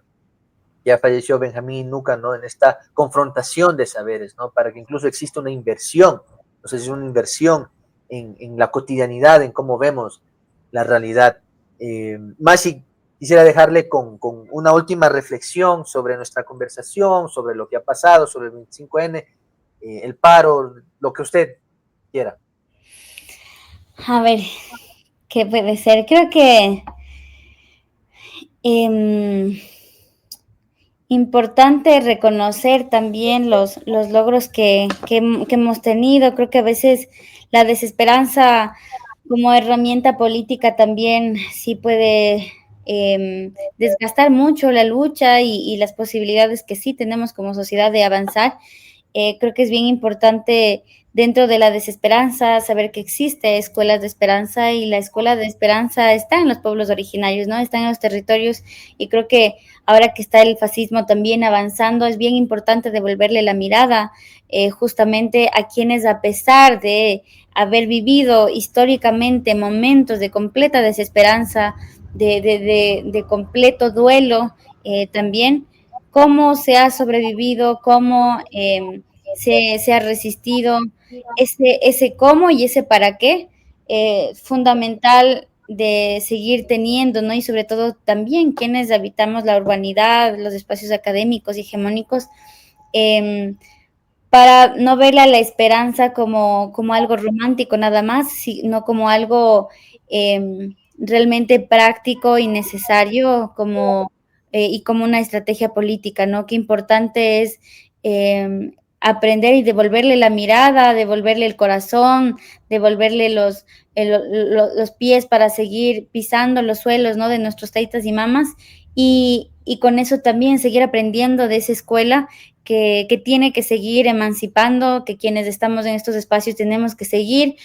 ya falleció Benjamín Nuca, ¿no? En esta confrontación de saberes, ¿no? Para que incluso exista una inversión, no sé si es una inversión en la cotidianidad, en cómo vemos la realidad. Mashi, quisiera dejarle con una última reflexión sobre nuestra conversación, sobre lo que ha pasado, sobre el 25N, el paro, lo que usted quiera. A ver, ¿qué puede ser? Creo que importante reconocer también los logros que hemos tenido. Creo que a veces la desesperanza como herramienta política también sí puede desgastar mucho la lucha y las posibilidades que sí tenemos como sociedad de avanzar. Creo que es bien importante dentro de la desesperanza saber que existe escuelas de esperanza, y la escuela de esperanza está en los pueblos originarios, ¿no? Está en los territorios, y creo que ahora que está el fascismo también avanzando, es bien importante devolverle la mirada justamente a quienes, a pesar de haber vivido históricamente momentos de completa desesperanza, de completo duelo, también cómo se ha sobrevivido, cómo se ha resistido, ese cómo y ese para qué, fundamental de seguir teniendo, ¿no? Y sobre todo también quienes habitamos la urbanidad, los espacios académicos y hegemónicos, para no ver a la esperanza como algo romántico nada más, sino como algo realmente práctico y necesario, y como una estrategia política, ¿no? Qué importante es aprender y devolverle la mirada, devolverle el corazón, devolverle los pies para seguir pisando los suelos, ¿no? De nuestros taitas y mamas, y con eso también seguir aprendiendo de esa escuela que tiene que seguir emancipando, que quienes estamos en estos espacios tenemos que seguir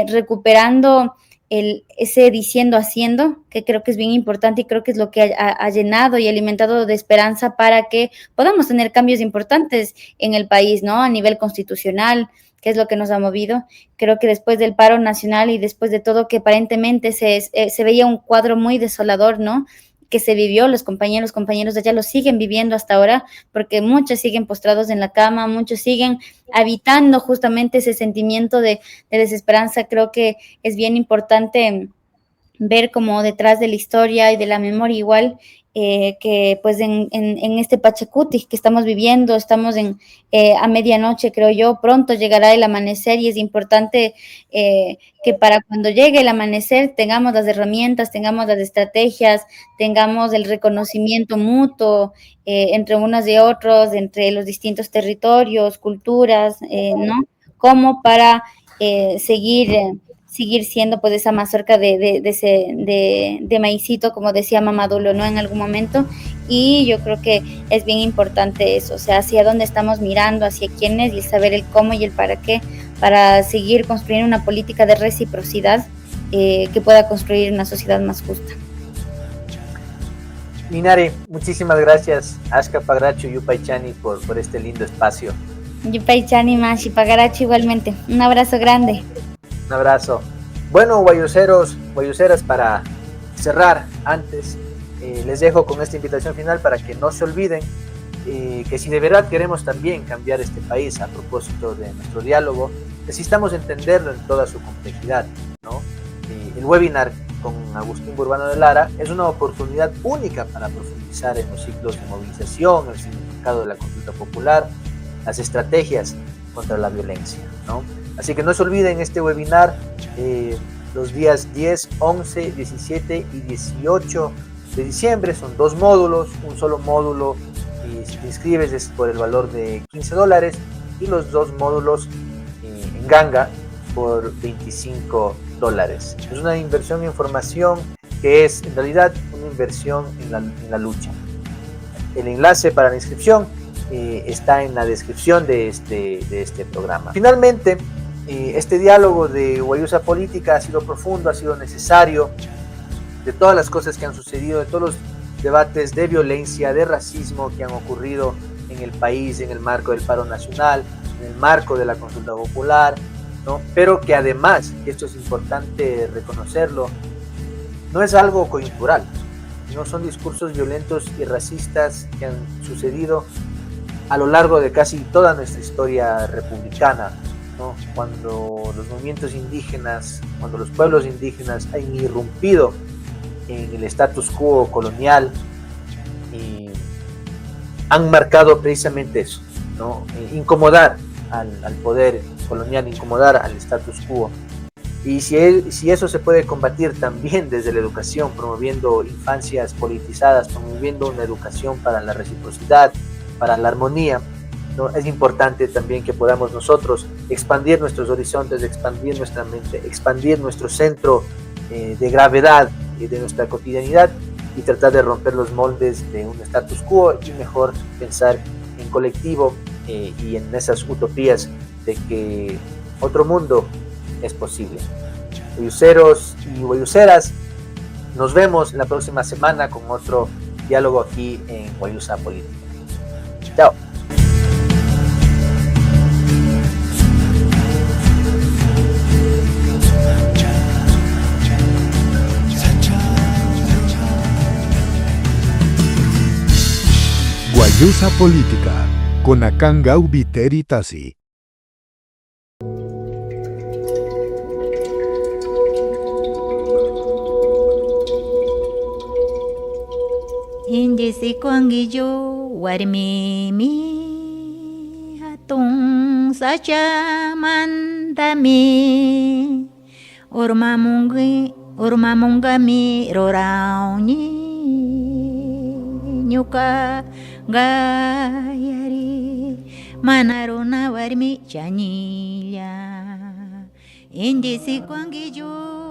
recuperando ese diciendo haciendo, que creo que es bien importante, y creo que es lo que ha llenado y alimentado de esperanza para que podamos tener cambios importantes en el país, ¿no? A nivel constitucional, que es lo que nos ha movido. Creo que después del paro nacional y después de todo que aparentemente se veía un cuadro muy desolador, ¿no? Que se vivió, los compañeros de allá lo siguen viviendo hasta ahora, porque muchos siguen postrados en la cama, muchos siguen habitando justamente ese sentimiento de desesperanza. Creo que es bien importante ver como detrás de la historia y de la memoria igual, que pues en este Pachacuti que estamos viviendo, estamos a medianoche, creo yo, pronto llegará el amanecer, y es importante que para cuando llegue el amanecer tengamos las herramientas, tengamos las estrategias, tengamos el reconocimiento mutuo entre unos y otros, entre los distintos territorios, culturas, ¿no? Como para seguir siendo pues esa mazorca de maicito, como decía Mamadulo, ¿no? En algún momento. Y yo creo que es bien importante eso, o sea, hacia dónde estamos mirando, hacia quiénes, y saber el cómo y el para qué, para seguir construyendo una política de reciprocidad que pueda construir una sociedad más justa. Ninari, muchísimas gracias. Ashka Pagracho y Yupaychani por este lindo espacio. Yupaychani, Mashi, Pagaracho igualmente. Un abrazo grande. Un abrazo. Bueno, guayuseros, guayuseras, para cerrar antes, Les dejo con esta invitación final para que no se olviden que si de verdad queremos también cambiar este país a propósito de nuestro diálogo, necesitamos entenderlo en toda su complejidad, ¿no? El webinar con Agustín Burbano de Lara es una oportunidad única para profundizar en los ciclos de movilización, el significado de la consulta popular, las estrategias contra la violencia, ¿no? Así que no se olviden este webinar los días 10, 11, 17 y 18 de diciembre. Son 2 módulos, un solo módulo, y si te inscribes es por el valor de $15 y los 2 módulos en ganga por $25. Es una inversión en formación que es en realidad una inversión en la lucha. El enlace para la inscripción está en la descripción de este programa. Finalmente, este diálogo de Guayusa Política ha sido profundo, ha sido necesario, de todas las cosas que han sucedido, de todos los debates de violencia, de racismo que han ocurrido en el país, en el marco del paro nacional, en el marco de la consulta popular, ¿no? Pero que además, y esto es importante reconocerlo, no es algo coyuntural, no son discursos violentos y racistas que han sucedido a lo largo de casi toda nuestra historia republicana, ¿no? Cuando los movimientos indígenas, cuando los pueblos indígenas han irrumpido en el status quo colonial y han marcado precisamente eso, ¿no? Incomodar al poder colonial, incomodar al status quo. Y si eso se puede combatir también desde la educación, promoviendo infancias politizadas, promoviendo una educación para la reciprocidad, para la armonía, ¿no? Es importante también que podamos nosotros expandir nuestros horizontes, expandir nuestra mente, expandir nuestro centro de gravedad de nuestra cotidianidad y tratar de romper los moldes de un status quo y mejor pensar en colectivo y en esas utopías de que otro mundo es posible. Guayuseros y guayuseras, nos vemos la próxima semana con otro diálogo aquí en Guayusa Política. Chao. Guayusa Política con Akangau Viteri Tasi. Hindi si Kuanggijo warmimi hatong sacha mandami urmamungami rorauni nyuka gayari manarona warmi chanilla Hindi si Kuanggijo